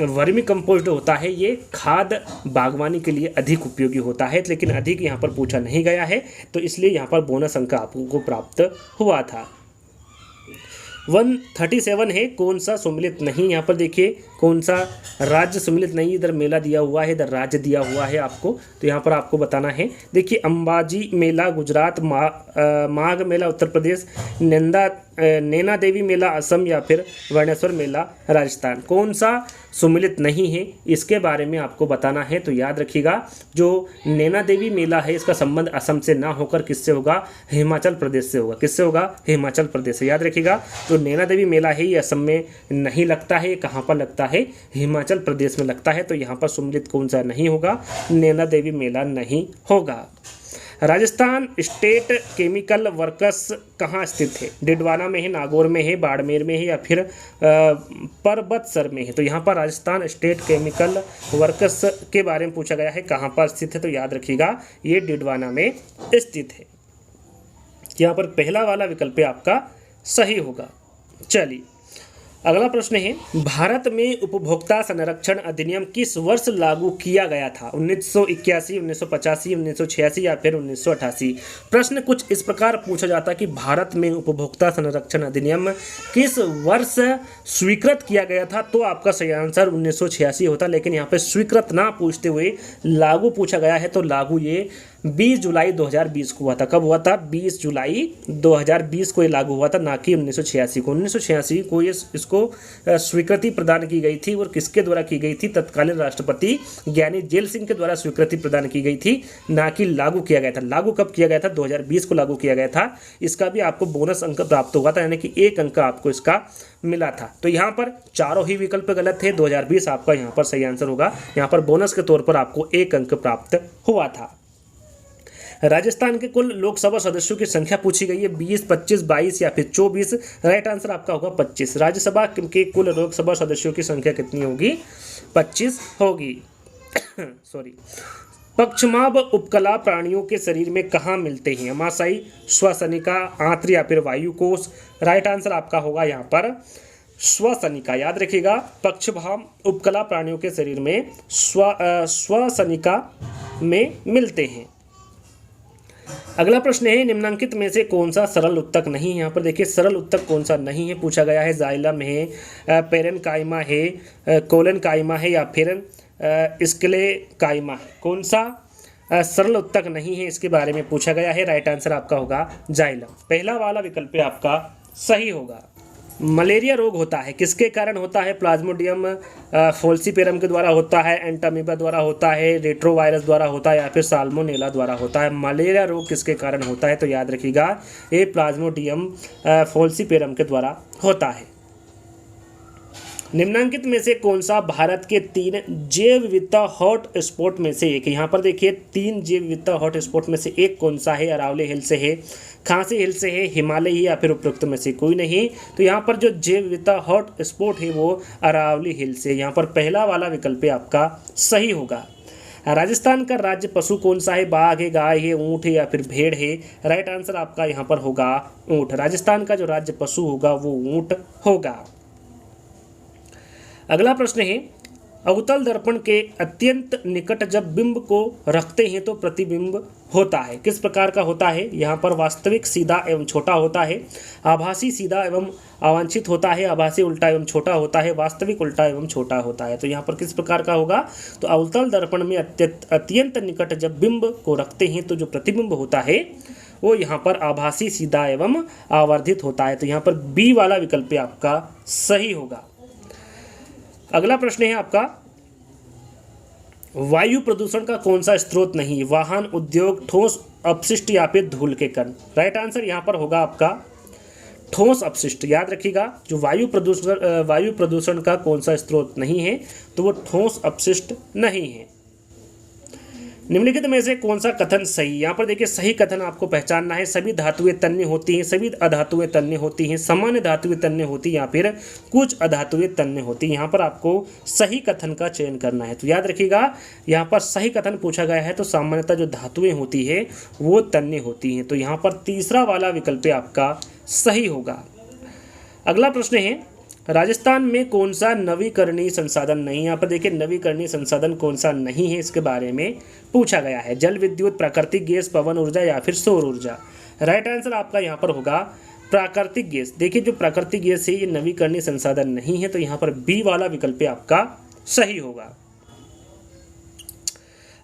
वर्मी कंपोस्ट होता है ये खाद बागवानी के लिए अधिक उपयोगी होता है, लेकिन अधिक यहाँ पर पूछा नहीं गया है, तो इसलिए यहाँ पर बोनस अंक आपको प्राप्त हुआ था। 137 है, कौन सा सम्मिलित नहीं? यहाँ पर देखिए कौन सा राज्य सम्मिलित नहीं, इधर मेला दिया हुआ है, इधर राज्य दिया हुआ है आपको, तो यहाँ पर आपको बताना है। देखिए, अंबाजी मेला गुजरात, माघ मेला उत्तर प्रदेश, नैना देवी मेला असम या फिर वर्णेश्वर मेला राजस्थान। कौन सा सम्मिलित नहीं है इसके बारे में आपको बताना है। तो याद रखिएगा, जो नैना देवी मेला है इसका संबंध असम से ना होकर किससे होगा? हिमाचल प्रदेश से होगा। किससे होगा? हिमाचल प्रदेश से। याद रखिएगा, जो नैना देवी मेला है ये असम में नहीं लगता है, कहाँ पर लगता है? हिमाचल प्रदेश में लगता है। तो यहाँ पर सम्मिलित कौन सा नहीं होगा? नैना देवी मेला नहीं होगा। राजस्थान स्टेट केमिकल वर्क्स कहाँ स्थित है? डिडवाना में है, नागौर में है, बाड़मेर में है या फिर परबतसर में है? तो यहाँ पर राजस्थान स्टेट केमिकल वर्क्स के बारे में पूछा गया है, कहाँ पर स्थित है? तो याद रखिएगा, ये डिडवाना में स्थित है। यहाँ पर पहला वाला विकल्प आपका सही होगा। चलिए, अगला प्रश्न है, भारत में उपभोक्ता संरक्षण अधिनियम किस वर्ष लागू किया गया था? 1981, 1985, 1986 या फिर 1988? प्रश्न कुछ इस प्रकार पूछा जाता कि भारत में उपभोक्ता संरक्षण अधिनियम किस वर्ष स्वीकृत किया गया था, तो आपका सही आंसर 1986 होता। लेकिन यहाँ पे स्वीकृत ना पूछते हुए लागू पूछा गया है, तो लागू ये 20 जुलाई 2020 को हुआ था। कब हुआ था? 20 जुलाई 2020 को ये लागू हुआ था, ना कि 1986 को। 1986 को ये इसको स्वीकृति प्रदान की गई थी, और किसके द्वारा की गई थी? तत्कालीन राष्ट्रपति ज्ञानी जेल सिंह के द्वारा स्वीकृति प्रदान की गई थी, ना कि लागू किया गया था। लागू कब किया गया था? 2020 को लागू किया गया था। इसका भी आपको बोनस अंक प्राप्त हुआ था, यानी कि 1 अंक आपको इसका मिला था। तो यहाँ पर चारों ही विकल्प गलत थे। 2020 आपका यहाँ पर सही आंसर होगा। यहाँ पर बोनस के तौर पर आपको 1 अंक प्राप्त हुआ था। राजस्थान के कुल लोकसभा सदस्यों की संख्या पूछी गई है, 20, 25, 22 या फिर 24। राइट आंसर आपका होगा 25। राज्यसभा के कुल लोकसभा सदस्यों की संख्या कितनी होगी? 25 होगी। सॉरी। पक्षमाभ उपकला प्राणियों के शरीर में कहाँ मिलते हैं? अमाशय, श्वसनिका, आंत्र या फिर वायुकोश? राइट आंसर आपका होगा यहाँ पर श्वसनिका। याद रखिएगा, पक्षभाम उपकला प्राणियों के शरीर में श्वसनिका में मिलते हैं। अगला प्रश्न है, निम्नलिखित में से कौन सा सरल उत्तक नहीं है? यहाँ पर देखिए, सरल उत्तक कौन सा नहीं है पूछा गया है। जाइलम है, पेरेनकाइमा है, कोलेनकाइमा है या फिर स्क्लेकाइमा है? कौन सा सरल उत्तक नहीं है इसके बारे में पूछा गया है। राइट आंसर आपका होगा जाइलम। पहला वाला विकल्प आपका सही होगा। मलेरिया रोग होता है किसके कारण होता है? प्लाज्मोडियम फॉल्सीपेरम के द्वारा होता है, एंटामीबा द्वारा होता है, रेट्रोवायरस द्वारा होता है या फिर साल्मोनेला द्वारा होता है? मलेरिया रोग किसके कारण होता है? तो याद रखिएगा, ये प्लाज्मोडियम फॉल्सीपेरम के द्वारा होता है। निम्नांकित में से कौन सा भारत के 3 जैव विविधता हॉट स्पॉट में से एक है? यहाँ पर देखिए 3 जैव विविधता हॉट स्पॉट में से एक कौन सा है? अरावली हिल से है, खासी हिल से है, हिमालय या फिर उपरोक्त में से कोई नहीं। तो यहाँ पर जो जैव विविधता हॉट स्पॉट है वो अरावली हिल से, यहाँ पर पहला वाला विकल्प आपका सही होगा। राजस्थान का राज्य पशु कौन सा है? बाघ है, गाय है, ऊँट है या फिर भेड़ है? राइट आंसर आपका यहाँ पर होगा ऊँट। राजस्थान का जो राज्य पशु होगा वो ऊँट होगा। अगला प्रश्न है, अवतल दर्पण के अत्यंत निकट जब बिंब को रखते हैं तो प्रतिबिंब होता है, किस प्रकार का होता है? यहाँ पर वास्तविक सीधा एवं छोटा होता है, आभासी सीधा एवं अवांछित होता है, आभासी उल्टा एवं छोटा होता है, वास्तविक उल्टा एवं छोटा होता है। तो यहाँ पर किस प्रकार का होगा? तो अवतल दर्पण में अत्यंत निकट जब बिंब को रखते हैं तो जो प्रतिबिंब होता है वो यहाँ पर आभासी सीधा एवं आवर्धित होता है। तो यहाँ पर बी वाला विकल्प आपका सही होगा। अगला प्रश्न है आपका, वायु प्रदूषण का कौन सा स्रोत नहीं? वाहन, उद्योग, ठोस अपशिष्ट या फिर धूल के कण? राइट आंसर यहाँ पर होगा आपका ठोस अपशिष्ट। याद रखिएगा, जो वायु प्रदूषण का कौन सा स्रोत नहीं है तो वो ठोस अपशिष्ट नहीं है। निम्नलिखित में से कौन सा कथन सही? यहाँ पर देखिए सही कथन आपको पहचानना है। सभी धातुएं तन्य होती हैं, सभी अधातुएं तन्य होती हैं, सामान्य धातुएं तन्य होती हैं या फिर कुछ अधातुएं तन्य होती हैं। यहाँ पर आपको सही कथन का चयन करना है। तो याद रखिएगा, यहाँ पर सही कथन पूछा गया है तो सामान्यतः जो धातुएं होती है वो तन्य होती हैं। तो यहाँ पर तीसरा वाला विकल्प आपका सही होगा। अगला प्रश्न है, राजस्थान में कौन सा नवीकरणीय संसाधन नहीं? यहाँ पर देखिए नवीकरणीय संसाधन कौन सा नहीं है इसके बारे में पूछा गया है। जल विद्युत, प्राकृतिक गैस, पवन ऊर्जा या फिर सौर ऊर्जा? राइट आंसर आपका यहाँ पर होगा प्राकृतिक गैस। देखिए जो प्राकृतिक गैस है ये नवीकरणीय संसाधन नहीं है, तो यहाँ पर बी वाला विकल्प आपका सही होगा।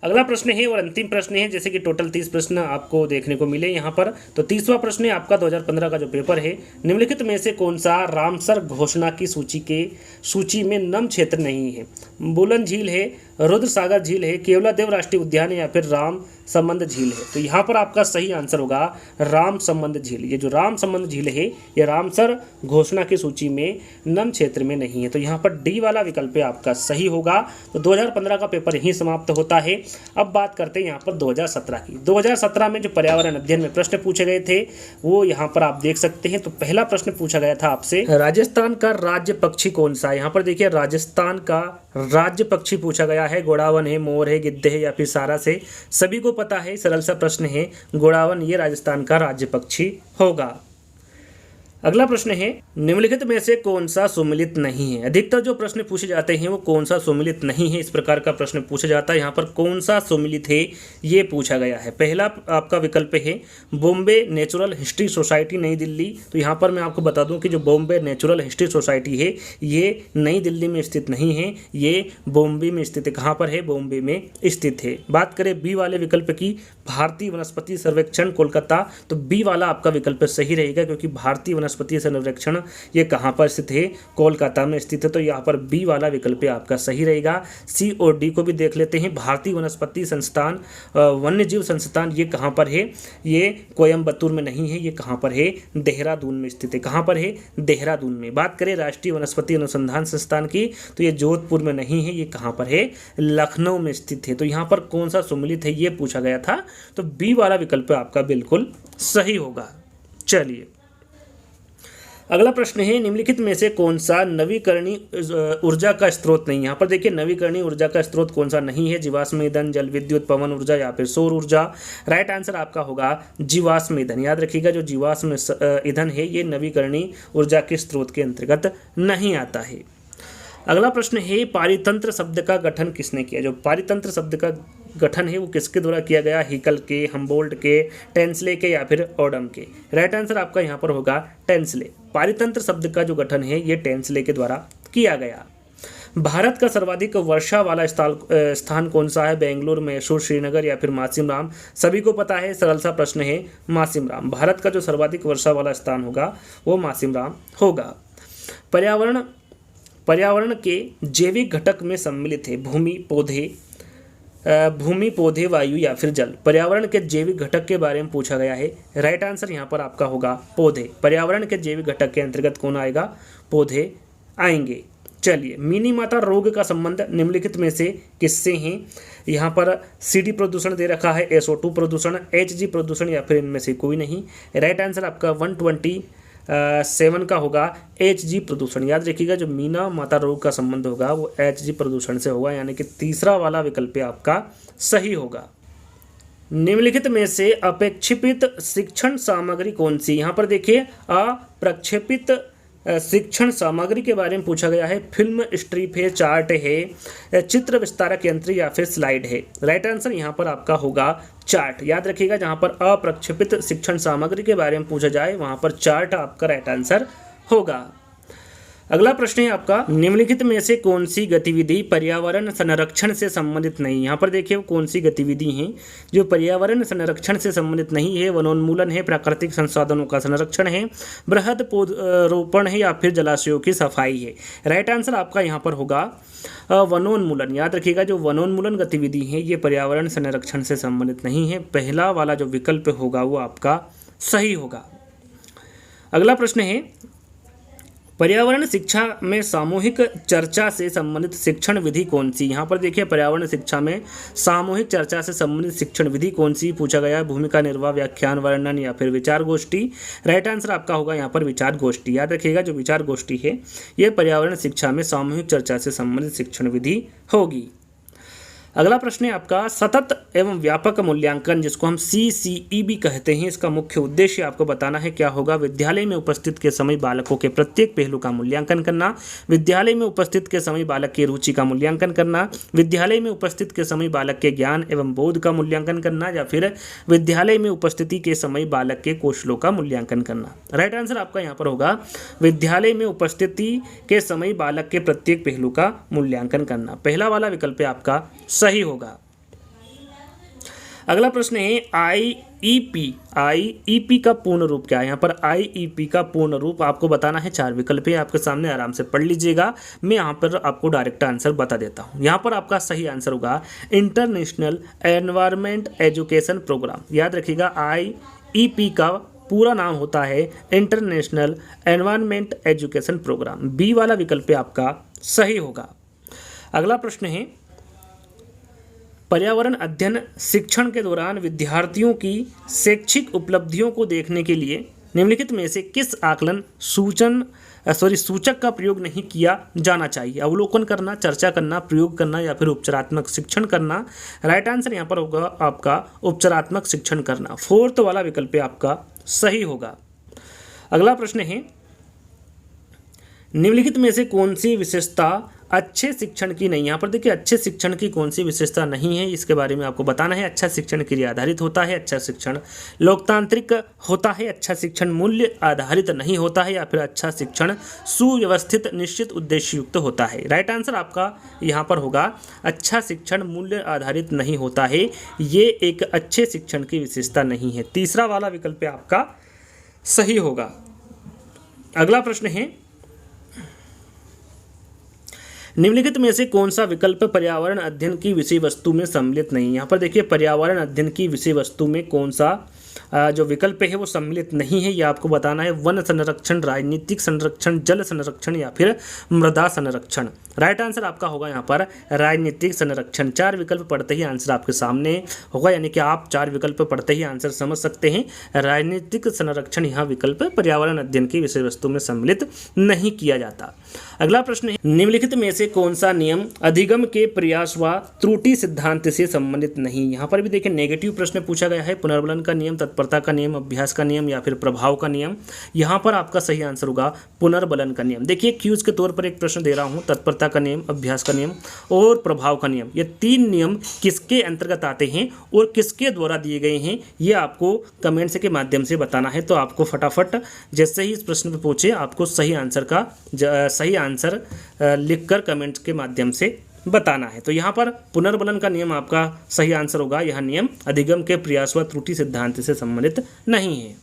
अगला प्रश्न है और अंतिम प्रश्न है, जैसे कि टोटल 30 प्रश्न आपको देखने को मिले यहाँ पर। तो 30वां प्रश्न है आपका 2015 का जो पेपर है, निम्नलिखित में से कौन सा रामसर घोषणा की सूची में नम क्षेत्र नहीं है? बुलन झील है, रुद्र सागर झील है, केवलादेव राष्ट्रीय उद्यान है या फिर राम संबंध झील है? तो यहाँ पर आपका सही आंसर होगा राम संबंध झील। ये जो राम संबंध झील है ये रामसर घोषणा की सूची में नम क्षेत्र में नहीं है। तो यहाँ पर डी वाला विकल्प आपका सही होगा। तो 2015 का पेपर यहीं समाप्त होता है। अब बात करते हैं यहाँ पर 2017 की। 2017 में जो पर्यावरण अध्ययन में प्रश्न पूछे गए थे वो यहाँ पर आप देख सकते हैं। तो पहला प्रश्न पूछा गया था आपसे, राजस्थान का राज्य पक्षी कौन सा है? यहाँ पर देखिए राजस्थान का राज्य पक्षी पूछा गया है। गोड़ावन है, मोर है, गिद्ध है या फिर सारस है? सभी को पता है, सरल सा प्रश्न है, गोड़ावन ये राजस्थान का राज्य पक्षी होगा। अगला प्रश्न है, निम्नलिखित में से कौन सा सुमेलित नहीं है? अधिकतर जो प्रश्न पूछे जाते हैं वो कौन सा सुमेलित नहीं है, इस प्रकार का प्रश्न पूछा जाता है। यहाँ पर कौन सा सुमेलित है ये पूछा गया है। पहला आपका विकल्प है बॉम्बे नेचुरल हिस्ट्री सोसाइटी नई दिल्ली। तो यहाँ पर मैं आपको बता दूं कि जो बॉम्बे नेचुरल हिस्ट्री सोसाइटी है ये नई दिल्ली में स्थित नहीं है, ये बॉम्बे में स्थित है। कहाँ पर है? बॉम्बे में स्थित है। बात करें बी वाले विकल्प की, भारतीय वनस्पति सर्वेक्षण कोलकाता, तो बी वाला आपका विकल्प सही रहेगा क्योंकि भारतीय वनस्पति सर्वेक्षण ये कहाँ पर स्थित है? कोलकाता में स्थित है। तो यहाँ पर बी वाला विकल्प आपका सही रहेगा। सी और डी को भी देख लेते हैं। भारतीय वनस्पति संस्थान वन्यजीव संस्थान ये कहाँ पर है? ये कोयम्बतूर में नहीं है, ये कहाँ पर है? देहरादून में स्थित है। कहाँ पर है? देहरादून में। बात करें राष्ट्रीय वनस्पति अनुसंधान संस्थान की, तो ये जोधपुर में नहीं है, ये कहाँ पर है? लखनऊ में स्थित है। तो यहाँ पर कौन सा सुमेलित है ये पूछा गया था, तो बी वाला विकल्प आपका बिल्कुल सही होगा। चलिए अगला प्रश्न है, निम्नलिखित में से कौन सा नवीकरणीय ऊर्जा का स्रोत नहीं है? यहाँ पर देखिए नवीकरणीय ऊर्जा का स्रोत कौन सा नहीं है? जीवाश्म ईंधन, जल विद्युत, पवन ऊर्जा या फिर सौर ऊर्जा? राइट आंसर आपका होगा जीवाश्म ईंधन। याद रखिएगा जो जीवाश्म ईंधन है ये नवीकरणीय ऊर्जा के स्रोत के अंतर्गत नहीं आता है। अगला प्रश्न है, पारितंत्र शब्द का गठन किसने किया? जो पारितंत्र शब्द का गठन है वो किसके द्वारा किया गया? हिकल के, हम्बोल्ट के, टेंसले के या फिर ओडम के? राइट आंसर आपका यहाँ पर होगा टेंसले। पारितंत्र शब्द का जो गठन है ये टेंसले के द्वारा किया गया। भारत का सर्वाधिक वर्षा वाला स्थान कौन सा है? बेंगलुरु, मैसूर, श्रीनगर या फिर मासिमराम? सभी को पता है, सरल सा प्रश्न है, मासिमराम। भारत का जो सर्वाधिक वर्षा वाला स्थान होगा वो मासिमराम होगा। पर्यावरण के जैविक घटक में सम्मिलित है भूमि, पौधे, वायु या फिर जल? पर्यावरण के जैविक घटक के बारे में पूछा गया है। राइट आंसर यहाँ पर आपका होगा पौधे। पर्यावरण के जैविक घटक के अंतर्गत कौन आएगा? पौधे आएंगे। चलिए, मिनी माता रोग का संबंध निम्नलिखित में से किससे हैं? यहाँ पर सीडी प्रदूषण दे रखा है, SO2 प्रदूषण, HG प्रदूषण, या फिर इनमें से कोई नहीं। राइट आंसर आपका 127 का होगा HG प्रदूषण। याद रखिएगा, जो मीना माता रोग का संबंध होगा वो HG प्रदूषण से होगा, यानी कि तीसरा वाला विकल्प आपका सही होगा। निम्नलिखित में से अपेक्षित शिक्षण सामग्री कौन सी? यहाँ पर देखिए, अप्रक्षेपित शिक्षण सामग्री के बारे में पूछा गया है। फिल्म स्ट्रिप है, चार्ट है, चित्र विस्तारक यंत्र, या फिर स्लाइड है। राइट आंसर यहाँ पर आपका होगा चार्ट। याद रखिएगा, जहाँ पर अप्रक्षेपित शिक्षण सामग्री के बारे में पूछा जाए वहाँ पर चार्ट आपका राइट आंसर होगा। अगला प्रश्न है आपका, निम्नलिखित में से कौन सी गतिविधि पर्यावरण संरक्षण से संबंधित नहीं? यहाँ पर देखिए कौन सी गतिविधि हैं जो पर्यावरण संरक्षण से संबंधित नहीं है। वनोन्मूलन है, प्राकृतिक संसाधनों का संरक्षण है, बृहद पौधरोपण है, या फिर जलाशयों की सफाई है। राइट आंसर आपका यहाँ पर होगा वनोन्मूलन। याद रखिएगा, जो वनोन्मूलन गतिविधि है ये पर्यावरण संरक्षण से संबंधित नहीं है। पहला वाला जो विकल्प होगा वो आपका सही होगा। अगला प्रश्न है, पर्यावरण शिक्षा में सामूहिक चर्चा से संबंधित शिक्षण विधि कौन सी? यहाँ पर देखिए, पर्यावरण शिक्षा में सामूहिक चर्चा से संबंधित शिक्षण विधि कौन सी पूछा गया है? भूमिका निर्वाह, व्याख्यान, वर्णन, या फिर विचार गोष्ठी। राइट आंसर आपका होगा यहाँ पर विचार गोष्ठी। याद रखिएगा, जो विचार गोष्ठी है ये पर्यावरण शिक्षा में सामूहिक चर्चा से संबंधित शिक्षण विधि होगी। अगला प्रश्न है आपका, सतत एवं व्यापक मूल्यांकन जिसको हम CCEB कहते हैं, इसका मुख्य उद्देश्य आपको बताना है क्या होगा? विद्यालय में उपस्थित के समय बालकों के प्रत्येक पहलू का मूल्यांकन करना, विद्यालय में उपस्थित के समय बालक की रुचि का मूल्यांकन करना, विद्यालय में उपस्थित के समय बालक के ज्ञान एवं बोध का मूल्यांकन करना, या फिर विद्यालय में उपस्थिति के समय बालक के कौशलों का मूल्यांकन करना। राइट आंसर आपका यहाँ पर होगा विद्यालय में उपस्थिति के समय बालक के प्रत्येक पहलू का मूल्यांकन करना। पहला वाला विकल्प आपका सही होगा। अगला प्रश्न है, IEP का पूर्ण रूप क्या है? यहाँ पर IEP का पूर्ण रूप आपको बताना है। 4 विकल्प है आपके सामने, आराम से पढ़ लीजिएगा। मैं यहाँ पर आपको डायरेक्ट आंसर बता देता हूँ। यहाँ पर आपका सही आंसर होगा इंटरनेशनल एनवायरनमेंट एजुकेशन प्रोग्राम। याद रखिएगा, IEP का पूरा नाम होता है international environment education programme. B वाला विकल्प आपका सही होगा। अगला प्रश्न है, पर्यावरण अध्ययन शिक्षण के दौरान विद्यार्थियों की शैक्षिक उपलब्धियों को देखने के लिए निम्नलिखित में से किस आकलन सूचक का प्रयोग नहीं किया जाना चाहिए? अवलोकन करना, चर्चा करना, प्रयोग करना, या फिर उपचारात्मक शिक्षण करना। राइट आंसर यहाँ पर होगा आपका उपचारात्मक शिक्षण करना। 4th वाला विकल्प आपका सही होगा। अगला प्रश्न है, निम्नलिखित में से कौन सी विशेषता अच्छे शिक्षण की नहीं? यहाँ पर देखिए, अच्छे शिक्षण की कौन सी विशेषता नहीं है, इसके बारे में आपको बताना है। अच्छा शिक्षण क्रिया आधारित होता है, अच्छा शिक्षण लोकतांत्रिक होता है, अच्छा शिक्षण मूल्य आधारित नहीं होता है, या फिर अच्छा शिक्षण सुव्यवस्थित निश्चित उद्देश्य युक्त होता है। राइट आंसर आपका यहाँ पर होगा अच्छा शिक्षण मूल्य आधारित नहीं होता है। ये एक अच्छे शिक्षण की विशेषता नहीं है। तीसरा वाला विकल्प आपका सही होगा। अगला प्रश्न है, निम्नलिखित में से कौन सा विकल्प पर्यावरण अध्ययन की विषय वस्तु में सम्मिलित नहीं? यहाँ पर देखिए, पर्यावरण अध्ययन की विषय वस्तु में कौन सा जो विकल्प है वो सम्मिलित नहीं है, ये आपको बताना है। वन संरक्षण, राजनीतिक संरक्षण, जल संरक्षण, या फिर मृदा संरक्षण। राइट आंसर आपका होगा यहाँ पर राजनीतिक संरक्षण। 4 विकल्प पढ़ते ही आंसर आपके सामने होगा, यानी कि आप 4 विकल्प पढ़ते ही आंसर समझ सकते हैं। राजनीतिक संरक्षण यहाँ विकल्प पर्यावरण अध्ययन की विषय वस्तु में सम्मिलित नहीं किया जाता। अगला प्रश्न है, निम्नलिखित में से कौन सा नियम अधिगम के प्रयास व त्रुटि सिद्धांत से संबंधित नहीं? यहाँ पर भी देखिए, नेगेटिव प्रश्न पूछा गया है। पुनर्बलन का नियम, तत्परता का नियम, अभ्यास का नियम, या फिर प्रभाव का नियम। यहाँ पर आपका सही आंसर होगा पुनर्बलन का नियम। देखिए, क्यूज के तौर पर एक प्रश्न दे रहा हूँ, तत्परता का नियम, अभ्यास का नियम और प्रभाव का नियम। ये 3 नियम किसके अंतर्गत आते हैं और किसके द्वारा दिए गए हैं, ये आपको कमेंट्स के माध्यम से बताना है। तो आपको फटाफट जैसे ही इस प्रश्न पर पूछे, आपको सही आंसर लिखकर कमेंट्स के माध्यम से बताना है। तो यहाँ पर पुनर्बलन का नियम आपका सही आंसर होगा। यह नियम अधिगम के प्रयास व त्रुटि सिद्धांत से संबंधित नहीं है।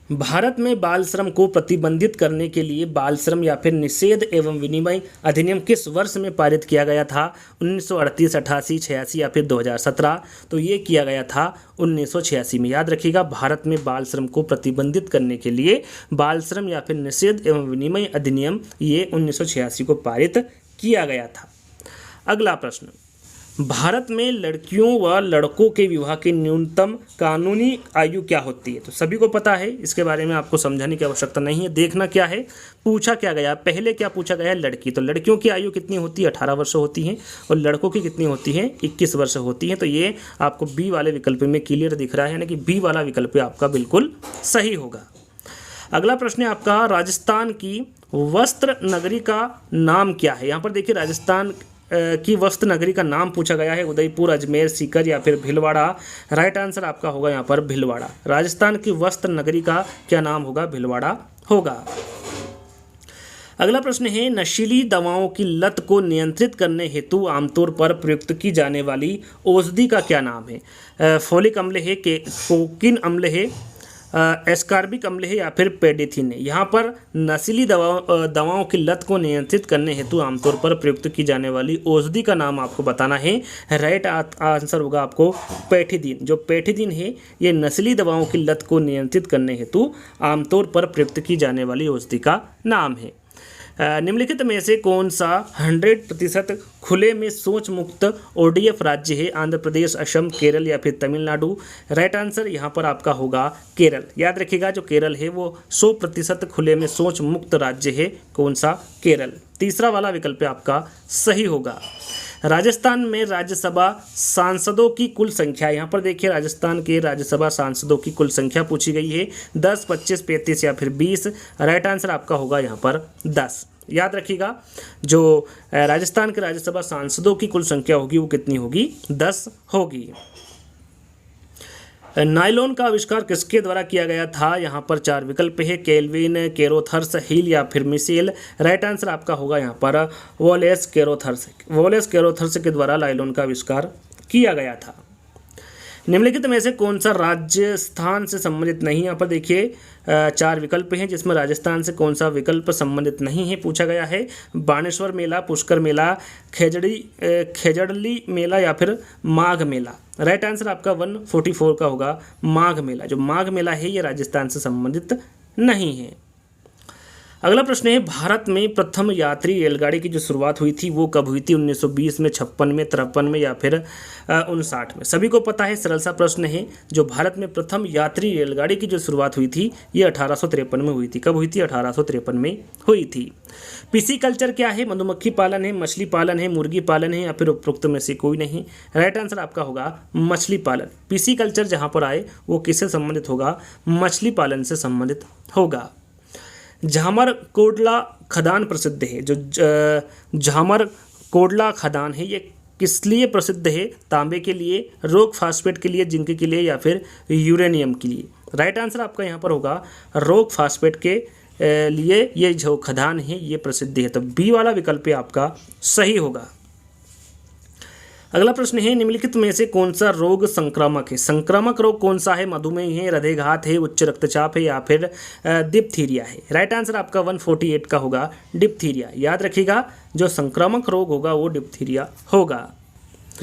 भारत में बाल श्रम को प्रतिबंधित करने के लिए बाल श्रम या फिर निषेध एवं विनिमय अधिनियम किस वर्ष में पारित किया गया था? 1938, 88, 86 या फिर 2017? तो ये किया गया था 1986 में। याद रखिएगा, भारत में बाल श्रम को प्रतिबंधित करने के लिए बाल श्रम या फिर निषेध एवं विनिमय अधिनियम ये 1986 को पारित किया गया था। अगला प्रश्न, भारत में लड़कियों व लड़कों के विवाह की न्यूनतम कानूनी आयु क्या होती है? तो सभी को पता है, इसके बारे में आपको समझाने की आवश्यकता नहीं है। देखना क्या है, पूछा क्या गया, पहले क्या पूछा गया है? लड़की। तो लड़कियों की आयु कितनी होती है? 18 वर्ष होती है, और लड़कों की कितनी होती है? 21 वर्ष होती है। तो ये आपको बी वाले विकल्प में क्लियर दिख रहा है, यानी कि बी वाला विकल्प आपका बिल्कुल सही होगा। अगला प्रश्न है आपका, राजस्थान की वस्त्र नगरी का नाम क्या है? यहाँ पर देखिए, राजस्थान की वस्त्र नगरी का नाम पूछा गया है। उदयपुर, अजमेर, सीकर या फिर भीलवाड़ा? राइट आंसर आपका होगा यहाँ पर भीलवाड़ा। राजस्थान की वस्त्र नगरी का क्या नाम होगा? भीलवाड़ा होगा। अगला प्रश्न है, नशीली दवाओं की लत को नियंत्रित करने हेतु आमतौर पर प्रयुक्त की जाने वाली औषधि का क्या नाम है? फोलिक अम्ल है, कोकिन अम्ल है, एस्कॉर्बिक अम्ल है या फिर पेडिथिन है? यहाँ पर नशीली दवाओं की लत को नियंत्रित करने हेतु आमतौर पर प्रयुक्त की जाने वाली औषधि का नाम आपको बताना है। राइट आंसर होगा आपको पेठिदिन। जो पेठिदिन है ये नशीली दवाओं की लत को नियंत्रित करने हेतु आमतौर पर प्रयुक्त की जाने वाली औषधि का नाम है। निम्नलिखित में से कौन सा 100% खुले में शौच मुक्त ODF राज्य है? आंध्र प्रदेश, असम, केरल या फिर तमिलनाडु? राइट आंसर यहाँ पर आपका होगा केरल। याद रखिएगा, जो केरल है वो 100% खुले में शौच मुक्त राज्य है। कौन सा? केरल। तीसरा वाला विकल्प आपका सही होगा। राजस्थान में राज्यसभा सांसदों की कुल संख्या, यहाँ पर देखिए राजस्थान के राज्यसभा सांसदों की कुल संख्या पूछी गई है, 10, 25, 35 या फिर 20? राइट आंसर आपका होगा यहाँ पर 10। याद रखिएगा, जो राजस्थान के राज्यसभा सांसदों की कुल संख्या होगी वो कितनी होगी? 10 होगी। नायलॉन का आविष्कार किसके द्वारा किया गया था? यहाँ पर 4 विकल्प है, केल्विन, केरोथर्स, हिल या फिर मिशेल? राइट आंसर आपका होगा यहाँ पर वॉलेस केरोथर्स। वॉलेस केरोथर्स के द्वारा नायलॉन का आविष्कार किया गया था। निम्नलिखित में से कौन सा राजस्थान से संबंधित नहीं? यहाँ पर देखिए 4 विकल्प हैं, जिसमें राजस्थान से कौन सा विकल्प संबंधित नहीं है पूछा गया है। बाणेश्वर मेला, पुष्कर मेला, खेजड़ली मेला या फिर माघ मेला? राइट आंसर आपका 144 का होगा माघ मेला। जो माघ मेला है ये राजस्थान से संबंधित नहीं है। अगला प्रश्न है, भारत में प्रथम यात्री रेलगाड़ी की जो शुरुआत हुई थी वो कब हुई थी? 1920 में, 56 में, 53 में या फिर 59 में? सभी को पता है, सरल सा प्रश्न है। जो भारत में प्रथम यात्री रेलगाड़ी की जो शुरुआत हुई थी ये 1853 में हुई थी। कब हुई थी? 1853 में हुई थी। पीसी कल्चर क्या है? मधुमक्खी पालन है, मछली पालन है, मुर्गी पालन है या फिर उपरोक्त में से कोई नहीं? राइट आंसर आपका होगा मछली पालन। पीसी कल्चर जहाँ पर आए वो किससे संबंधित होगा? मछली पालन से संबंधित होगा। झामर कोडला खदान प्रसिद्ध है। जो झामर कोडला खदान है ये किस लिए प्रसिद्ध है? तांबे के लिए, रॉक फास्फेट के लिए, जिंक के लिए या फिर यूरेनियम के लिए? राइट आंसर आपका यहाँ पर होगा रॉक फास्फेट के लिए ये जो खदान है ये प्रसिद्ध है। तो बी वाला विकल्प आपका सही होगा। अगला प्रश्न है, निम्नलिखित में से कौन सा रोग संक्रामक है? संक्रामक रोग कौन सा है? मधुमेह है, हृदयघात है, उच्च रक्तचाप है या फिर डिप्थीरिया है? राइट आंसर आपका 148 का होगा डिप्थीरिया। याद रखिएगा, जो संक्रामक रोग होगा वो डिप्थीरिया होगा।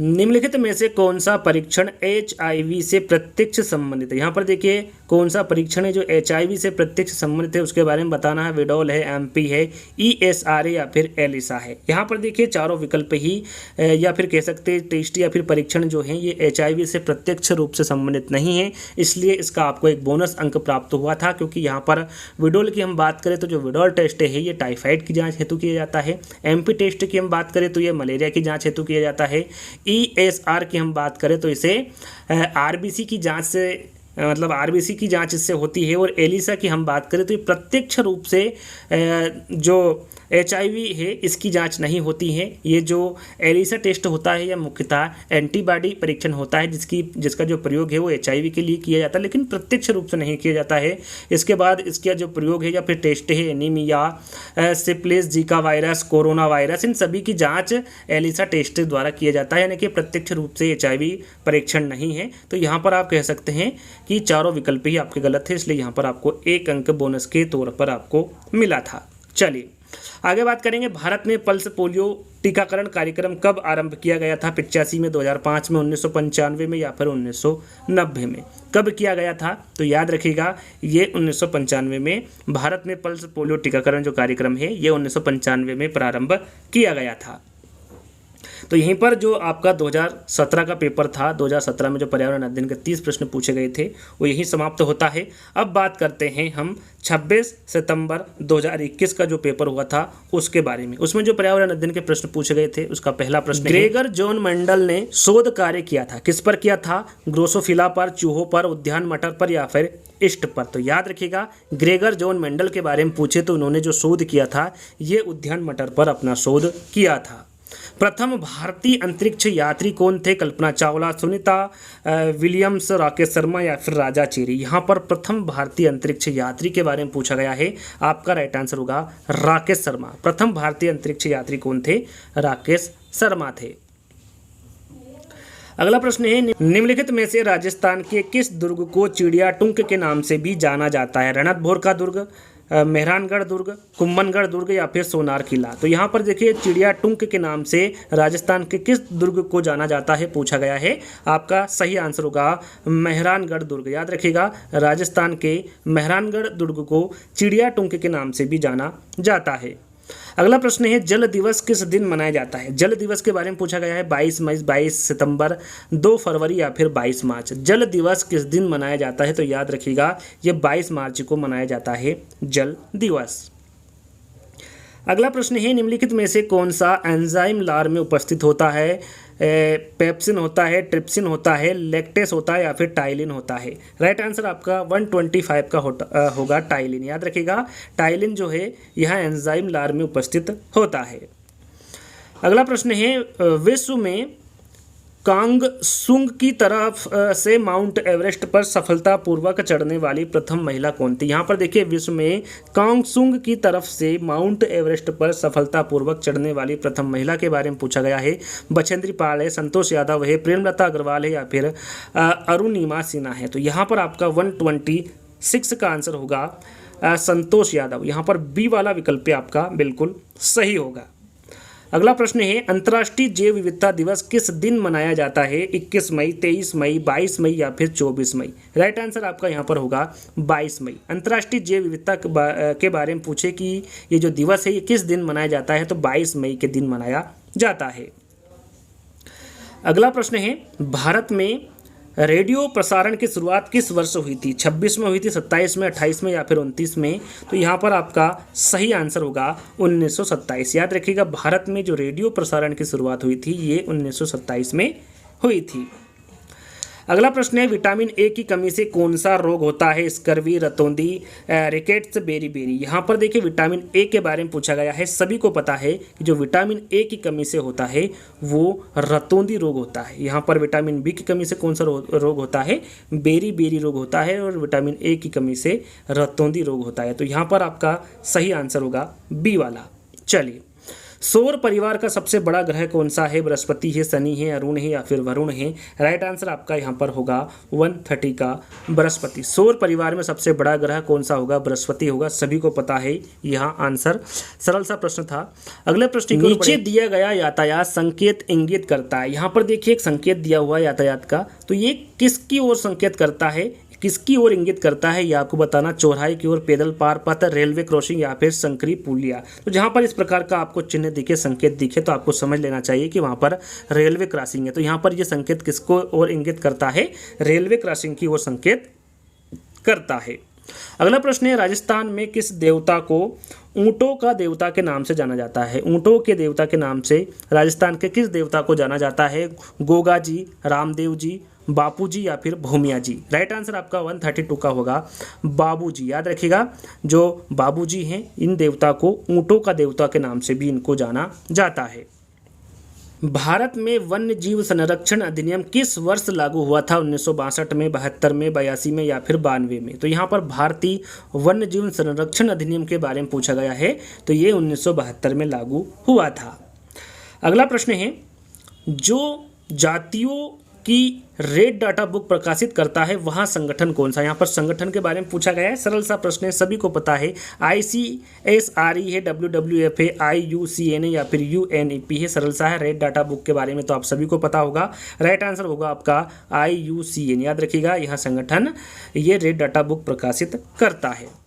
निम्नलिखित में से कौन सा परीक्षण HIV से प्रत्यक्ष संबंधित है? यहाँ पर देखिए कौन सा परीक्षण है जो HIV से प्रत्यक्ष संबंधित है, उसके बारे में बताना है। विडोल है, MP है, ESR या फिर एलिसा है? यहाँ पर देखिए चारों विकल्प ही या फिर कह सकते हैं टेस्ट या फिर परीक्षण जो है ये HIV से प्रत्यक्ष रूप से संबंधित नहीं है, इसलिए इसका आपको एक बोनस अंक प्राप्त हुआ था। क्योंकि यहाँ पर विडोल की हम बात करें तो जो विडोल टेस्ट है ये टाइफाइड की जाँच हेतु किया जाता है। MP टेस्ट की हम बात करें तो ये मलेरिया की जाँच हेतु किया जाता है। ESR की हम बात करें तो इसे RBC की जांच से मतलब RBC की जांच इससे होती है। और एलिसा की हम बात करें तो ये प्रत्यक्ष रूप से जो HIV है इसकी जांच नहीं होती है। ये जो एलिसा टेस्ट होता है यह मुख्यतः एंटीबॉडी परीक्षण होता है जिसका जो प्रयोग है वो HIV के लिए किया जाता है, लेकिन प्रत्यक्ष रूप से नहीं किया जाता है। इसके बाद इसका जो प्रयोग है या फिर टेस्ट है anaemia, syphilis, Zika virus, corona virus, इन सभी की जाँच एलिसा टेस्ट द्वारा किया जाता है, यानी कि प्रत्यक्ष रूप से HIV परीक्षण नहीं है। तो यहाँ पर आप कह सकते हैं कि चारों विकल्प ही आपके गलत थे, इसलिए यहाँ पर आपको 1 अंक बोनस के तौर पर आपको मिला था। चलिए आगे बात करेंगे, भारत में पल्स पोलियो टीकाकरण कार्यक्रम कब आरंभ किया गया था? 85 में, 2005 में, 1995 में या फिर 1990 में? कब किया गया था? तो याद रखिएगा ये 1995 में भारत में पल्स पोलियो टीकाकरण जो कार्यक्रम है ये 1995 में प्रारंभ किया गया था। तो यहीं पर जो आपका 2017 का पेपर था, 2017 में जो पर्यावरण अध्ययन के 30 प्रश्न पूछे गए थे वो यहीं समाप्त होता है। अब बात करते हैं हम 26 सितंबर 2021 का जो पेपर हुआ था उसके बारे में। उसमें जो पर्यावरण अध्ययन के प्रश्न पूछे गए थे उसका पहला प्रश्न, ग्रेगर जॉन मेंडल ने शोध कार्य किया था, किस पर किया था? ड्रोसोफिला पर, चूहों पर, उद्यान मटर पर या फिर इष्ट पर? तो याद रखिएगा ग्रेगर जॉन मेंडल के बारे में पूछे तो उन्होंने जो शोध किया था ये उद्यान मटर पर अपना शोध किया था। प्रथम भारतीय अंतरिक्ष यात्री कौन थे? कल्पना चावला, सुनीता विलियम्स, राकेश शर्मा या फिर राजा चेरी? यहाँ पर प्रथम भारतीय अंतरिक्ष यात्री के बारे में पूछा गया है, आपका राइट आंसर होगा राकेश शर्मा। प्रथम भारतीय अंतरिक्ष यात्री कौन थे? राकेश शर्मा थे। अगला प्रश्न है, निम्नलिखित में से राजस्थान के किस दुर्ग को चिड़िया टुंक के नाम से भी जाना जाता है? रणथंभौर का दुर्ग, मेहरानगढ़ दुर्ग, कुंभनगढ़ दुर्ग या फिर सोनार किला? तो यहाँ पर देखिए चिड़िया टुंक के नाम से राजस्थान के किस दुर्ग को जाना जाता है पूछा गया है, आपका सही आंसर होगा मेहरानगढ़ दुर्ग। याद रखिएगा राजस्थान के मेहरानगढ़ दुर्ग को चिड़िया टुंक के नाम से भी जाना जाता है। अगला प्रश्न है, जल दिवस किस दिन मनाया जाता है? जल दिवस के बारे में पूछा गया है, 22 मई, 22 सितंबर, 2 फरवरी या फिर 22 मार्च? जल दिवस किस दिन मनाया जाता है? तो याद रखिएगा ये 22 मार्च को मनाया जाता है जल दिवस। अगला प्रश्न है, निम्नलिखित में से कौन सा एंजाइम लार में उपस्थित होता है? पेप्सिन होता है, ट्रिप्सिन होता है, लैक्टेस होता है या फिर टाइलिन होता है? राइट आंसर आपका 125 का होगा टाइलिन। याद रखिएगा टाइलिन जो है यह एंजाइम लार में उपस्थित होता है। अगला प्रश्न है, विश्व में कांगसुंग की तरफ से माउंट एवरेस्ट पर सफलतापूर्वक चढ़ने वाली प्रथम महिला कौन थी? यहाँ पर देखिए विश्व में कांगसुंग की तरफ से माउंट एवरेस्ट पर सफलतापूर्वक चढ़ने वाली प्रथम महिला के बारे में पूछा गया है। बछेंद्री पाल है, संतोष यादव है, प्रेमलता अग्रवाल है या फिर अरुणिमा सिन्हा है? तो यहाँ पर आपका 126 का आंसर होगा संतोष यादव। यहाँ पर बी वाला विकल्प आपका बिल्कुल सही होगा। अगला प्रश्न है, अंतर्राष्ट्रीय जैव विविधता दिवस किस दिन मनाया जाता है? 21 मई, 23 मई, 22 मई या फिर 24 मई? राइट आंसर आपका यहाँ पर होगा 22 मई। अंतर्राष्ट्रीय जैव विविधता के बारे में पूछे कि ये जो दिवस है ये किस दिन मनाया जाता है, तो 22 मई के दिन मनाया जाता है। अगला प्रश्न है, भारत में रेडियो प्रसारण की शुरुआत किस वर्ष हुई थी? 26 में हुई थी, 27 में, 28 में या फिर 29 में? तो यहाँ पर आपका सही आंसर होगा 1927। याद रखिएगा भारत में जो रेडियो प्रसारण की शुरुआत हुई थी ये 1927 में हुई थी। अगला प्रश्न है, विटामिन ए की कमी से कौन सा रोग होता है? स्कर्वी, रतौंधी, रिकेट्स, बेरी-बेरी? यहाँ पर देखिए विटामिन ए के बारे में पूछा गया है। सभी को पता है कि जो विटामिन ए की कमी से होता है वो रतौंधी रोग होता है। यहाँ पर विटामिन बी की कमी से कौन सा रोग होता है? बेरी-बेरी रोग होता है, और विटामिन ए की कमी से रतौंधी रोग होता है। तो यहाँ पर आपका सही आंसर होगा बी वाला। चलिए, सौर परिवार का सबसे बड़ा ग्रह कौन सा है? बृहस्पति है, शनि है, अरुण है या फिर वरुण है? राइट आंसर आपका यहाँ पर होगा 130 का बृहस्पति। सौर परिवार में सबसे बड़ा ग्रह कौन सा होगा? बृहस्पति होगा, सभी को पता है। यहाँ आंसर सरल सा प्रश्न था। अगले प्रश्न, नीचे दिया गया यातायात संकेत इंगित करता है। यहाँ पर देखिए एक संकेत दिया हुआ है यातायात का, तो ये किसकी ओर संकेत करता है, किसकी ओर इंगित करता है ये आपको बताना। चौराहे की ओर, पैदल पार पथ, रेलवे क्रॉसिंग या फिर संकरी पुलिया? तो जहां पर इस प्रकार का आपको चिन्ह दिखे, संकेत दिखे, तो आपको समझ लेना चाहिए कि वहां पर रेलवे क्रॉसिंग है। तो यहां पर ये संकेत किसको ओर इंगित करता है? रेलवे क्रॉसिंग की ओर संकेत करता है। अगला प्रश्न है, राजस्थान में किस देवता को ऊंटों का देवता के नाम से जाना जाता है? ऊंटों के देवता के नाम से राजस्थान के किस देवता को जाना जाता है? गोगा जी, रामदेव जी, बापू जी या फिर भूमिया जी? राइट आंसर आपका 132 का होगा बाबू जी। याद रखिएगा जो बाबू जी हैं इन देवता को ऊंटों का देवता के नाम से भी इनको जाना जाता है। भारत में वन्य जीव संरक्षण अधिनियम किस वर्ष लागू हुआ था? 1962 में, 72 में, 82 में या फिर 92 में? तो यहाँ पर भारतीय वन्य जीव संरक्षण अधिनियम के बारे में पूछा गया है, तो ये 1972 में लागू हुआ था। अगला प्रश्न है, जो जातियों की रेड डाटा बुक प्रकाशित करता है वहाँ संगठन कौन सा। यहाँ पर संगठन के बारे में पूछा गया है, सरल सा प्रश्न है, सभी को पता है। ICSRE है, WWF है, IUCN है या फिर UNEP है, सरल सा है। रेड डाटा बुक के बारे में तो आप सभी को पता होगा, राइट आंसर होगा आपका IUCN। याद रखिएगा, यह संगठन ये रेड डाटा बुक प्रकाशित करता है।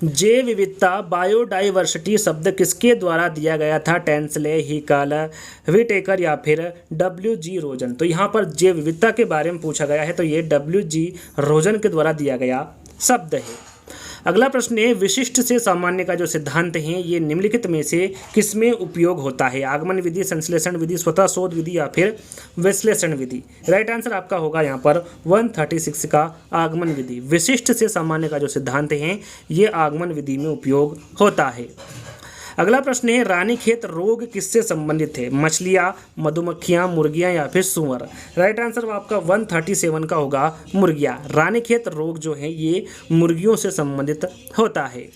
जैव विविधता बायोडाइवर्सिटी शब्द किसके द्वारा दिया गया था। टेंसले, हिकल, व्हिटेकर या फिर WG रोजन। तो यहाँ पर जैव विविधता के बारे में पूछा गया है, तो ये WG रोजन के द्वारा दिया गया शब्द है। अगला प्रश्न है, विशिष्ट से सामान्य का जो सिद्धांत है ये निम्नलिखित में से किसमें उपयोग होता है। आगमन विधि, संश्लेषण विधि, स्वतः शोध विधि या फिर विश्लेषण विधि। राइट आंसर आपका होगा यहाँ पर 136 का आगमन विधि। विशिष्ट से सामान्य का जो सिद्धांत है ये आगमन विधि में उपयोग होता है। अगला प्रश्न है, रानीखेत रोग किससे संबंधित है। मछलियाँ, मधुमक्खियाँ, मुर्गियाँ या फिर सूअर। राइट आंसर आपका 137 का होगा मुर्गियाँ। रानीखेत रोग जो है ये मुर्गियों से संबंधित होता है।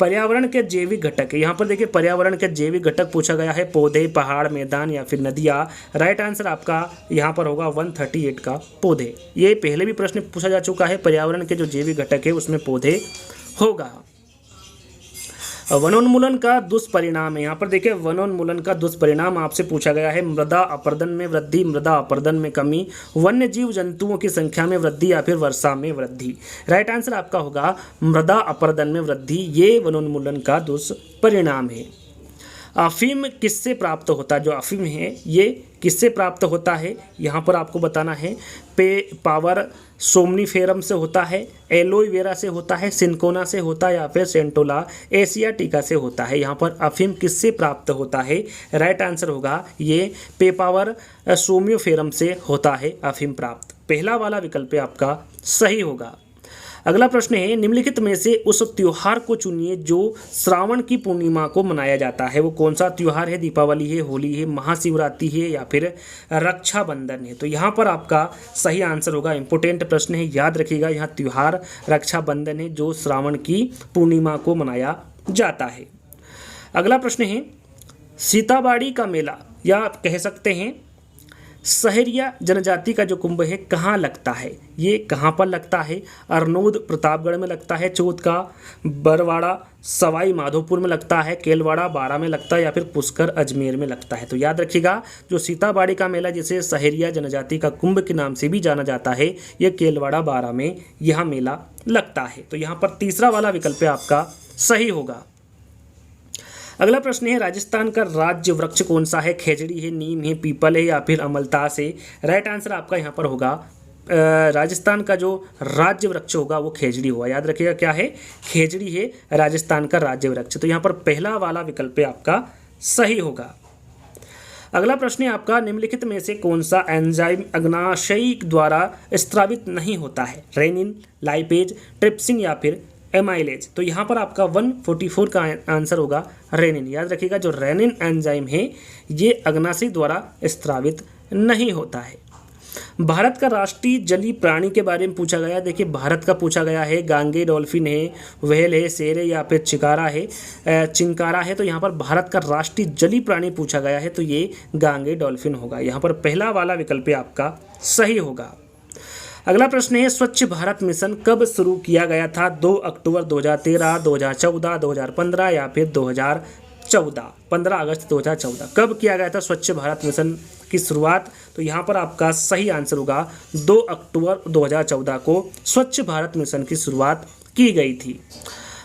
पर्यावरण के जैविक घटक, यहाँ पर देखिए पर्यावरण के जैविक घटक पूछा गया है, पौधे, पहाड़, मैदान या फिर नदियाँ। राइट आंसर आपका यहाँ पर होगा 138 का पौधे। ये पहले भी प्रश्न पूछा जा चुका है, पर्यावरण के जो जैविक घटक है उसमें पौधे होगा। वनोन्मूलन का दुष्परिणाम है, यहाँ पर देखिए वनोन्मूलन का दुष्परिणाम आपसे पूछा गया है। मृदा अपरदन में वृद्धि, मृदा अपरदन में कमी, वन्य जीव जंतुओं की संख्या में वृद्धि या फिर वर्षा में वृद्धि। राइट आंसर आपका होगा मृदा अपरदन में वृद्धि, ये वनोन्मूलन का दुष्परिणाम है। अफीम किससे प्राप्त होता है। जो अफीम है ये किससे प्राप्त होता है, यहाँ पर आपको बताना है। पावर सोमनीफेरम से होता है, एलोवेरा से होता है, सिंकोना से होता है या फिर सेंटोला एशियाटिका से होता है। यहाँ पर अफीम किससे प्राप्त होता है। राइट आंसर होगा ये पेपावर सोम्निफेरम से होता है अफीम प्राप्त। पहला वाला विकल्प आपका सही होगा। अगला प्रश्न है, निम्नलिखित में से उस त्योहार को चुनिए जो श्रावण की पूर्णिमा को मनाया जाता है। वो कौन सा त्योहार है। दीपावली है, होली है, महाशिवरात्रि है या फिर रक्षाबंधन है। तो यहाँ पर आपका सही आंसर होगा, इंपॉर्टेंट प्रश्न है, याद रखिएगा। यहाँ त्योहार रक्षाबंधन है जो श्रावण की पूर्णिमा को मनाया जाता है। अगला प्रश्न है, सीताबाड़ी का मेला या आप कह सकते हैं सहरिया जनजाति का जो कुंभ है कहाँ लगता है। ये कहाँ पर लगता है। अरनोद प्रतापगढ़ में लगता है, चौथ का बरवाड़ा सवाई माधोपुर में लगता है, केलवाड़ा बारा में लगता है या फिर पुष्कर अजमेर में लगता है। तो याद रखिएगा जो सीताबाड़ी का मेला जिसे सहरिया जनजाति का कुंभ के नाम से भी जाना जाता है, ये केलवाड़ा बारा में यह मेला लगता है। तो यहाँ पर तीसरा वाला विकल्प आपका सही होगा। अगला प्रश्न है, राजस्थान का राज्य वृक्ष कौन सा है। खेजड़ी है, नीम है, पीपल है या फिर अमलतास है। राइट आंसर आपका यहाँ पर होगा राजस्थान का जो राज्य वृक्ष होगा वो खेजड़ी होगा। याद रखिएगा क्या है, खेजड़ी है राजस्थान का राज्य वृक्ष। तो यहाँ पर पहला वाला विकल्प आपका सही होगा। अगला प्रश्न है आपका, निम्नलिखित में से कौन सा एंजाइम अग्नाशयी द्वारा स्त्रावित नहीं होता है। रेनिन, लाइपेज, ट्रिप्सिन या फिर एमाइलेज। तो यहाँ पर आपका 144 का आंसर होगा रेनिन। याद रखिएगा जो रेनिन एंजाइम है ये अग्नाशय द्वारा स्त्रावित नहीं होता है। भारत का राष्ट्रीय जलीय प्राणी के बारे में पूछा गया। देखिए भारत का पूछा गया है, गांगे डॉल्फिन है, व्हेल है, शेर है या फिर चिंकारा है। तो यहाँ पर भारत का राष्ट्रीय जलीय प्राणी पूछा गया है, तो ये गांगे डॉल्फिन होगा। यहाँ पर पहला वाला विकल्प आपका सही होगा। अगला प्रश्न है, स्वच्छ भारत मिशन कब शुरू किया गया था। 2 अक्टूबर 2013, 2014, 2015 या फिर 2014। 15 अगस्त 2014 कब किया गया था स्वच्छ भारत मिशन की शुरुआत। तो यहाँ पर आपका सही आंसर होगा 2 अक्टूबर 2014 को स्वच्छ भारत मिशन की शुरुआत की गई थी।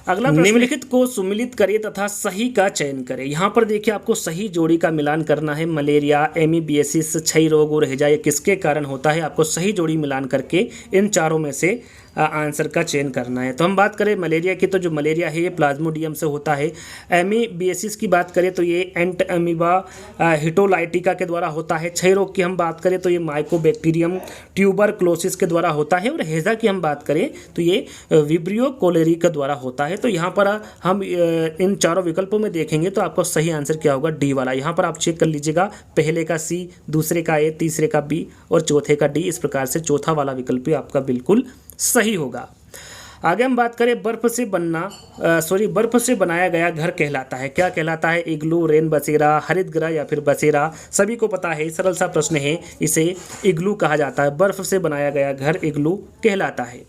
अगला निम्नलिखित को सुमिलित करें तथा सही का चयन करें। यहाँ पर देखिए आपको सही जोड़ी का मिलान करना है। मलेरिया, एमीबिएसिस, क्षय रोग और हैजा ये किसके कारण होता है। आपको सही जोड़ी मिलान करके इन चारों में से आंसर का चयन करना है। तो हम बात करें मलेरिया की, तो जो मलेरिया है ये प्लाज्मोडियम से होता है। एमीबिएसिस की बात करें तो ये एंट अमीबा हिटोलाइटिका के द्वारा होता है। क्षय रोग की हम बात करें तो ये माइकोबैक्टीरियम ट्यूबरक्लोसिस के द्वारा होता है। और हैजा की हम बात करें तो ये विब्रियो कोलेरी के द्वारा होता है। तो यहाँ पर हम इन चारों विकल्पों में देखेंगे तो आपका सही आंसर क्या होगा, डी वाला। यहाँ पर आप चेक कर लीजिएगा, पहले का सी, दूसरे का ए, तीसरे का बी और चौथे का डी। इस प्रकार से चौथा वाला विकल्प आपका बिल्कुल सही होगा। आगे हम बात करें बर्फ से बनाया गया घर कहलाता है, क्या कहलाता है? इग्लू, रेन बसेरा, हरितगृह या फिर बसेरा। सभी को पता है, सरल सा प्रश्न है, इसे इग्लू कहा जाता है। बर्फ से बनाया गया घर इग्लू कहलाता है।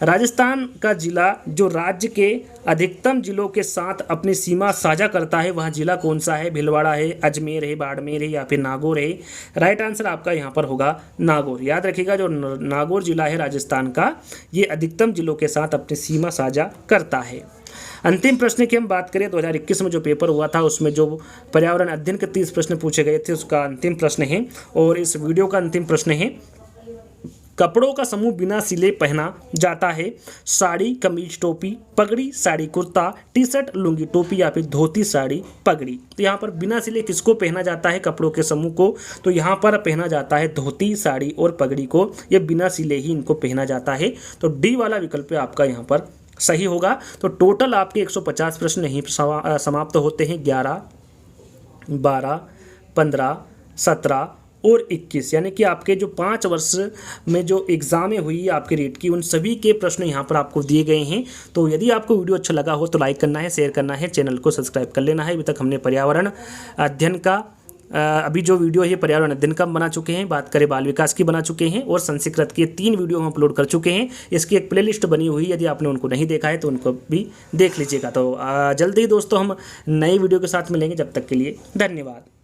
राजस्थान का जिला जो राज्य के अधिकतम जिलों के साथ अपनी सीमा साझा करता है, वह जिला कौन सा है? भीलवाड़ा है, अजमेर है, बाड़मेर है या फिर नागौर है? राइट आंसर आपका यहाँ पर होगा नागौर। याद रखिएगा, जो नागौर जिला है राजस्थान का, ये अधिकतम जिलों के साथ अपनी सीमा साझा करता है। अंतिम प्रश्न की हम बात करें, 2021 में जो पेपर हुआ था उसमें जो पर्यावरण अध्ययन के 30 प्रश्न पूछे गए थे, उसका अंतिम प्रश्न है और इस वीडियो का अंतिम प्रश्न है, कपड़ों का समूह बिना सिले पहना जाता है? साड़ी, कमीज, टोपी, पगड़ी, साड़ी, कुर्ता, टी शर्ट, लुंगी, टोपी या फिर धोती, साड़ी, पगड़ी। तो यहाँ पर बिना सिले किसको पहना जाता है? कपड़ों के समूह को। तो यहाँ पर पहना जाता है धोती, साड़ी और पगड़ी को, ये बिना सिले ही इनको पहना जाता है। तो डी वाला विकल्प आपका यहाँ पर सही होगा। तो टोटल आपके 150 प्रश्न यहीं समाप्त होते हैं। 11, 12, 15, 17 और 21, यानी कि आपके जो 5 वर्ष में जो एग्जामें हुई आपके रीट की, उन सभी के प्रश्न यहाँ पर आपको दिए गए हैं। तो यदि आपको वीडियो अच्छा लगा हो तो लाइक करना है, शेयर करना है, चैनल को सब्सक्राइब कर लेना है। अभी तक हमने पर्यावरण अध्ययन का अभी जो वीडियो है पर्यावरण अध्ययन का बना चुके हैं, बात करें बाल विकास की बना चुके हैं और संस्कृत के 3 वीडियो हम अपलोड कर चुके हैं। इसकी एक प्लेलिस्ट बनी हुई, यदि आपने उनको नहीं देखा है तो उनको भी देख लीजिएगा। तो जल्दी ही दोस्तों हम नए वीडियो के साथ मिलेंगे, जब तक के लिए धन्यवाद।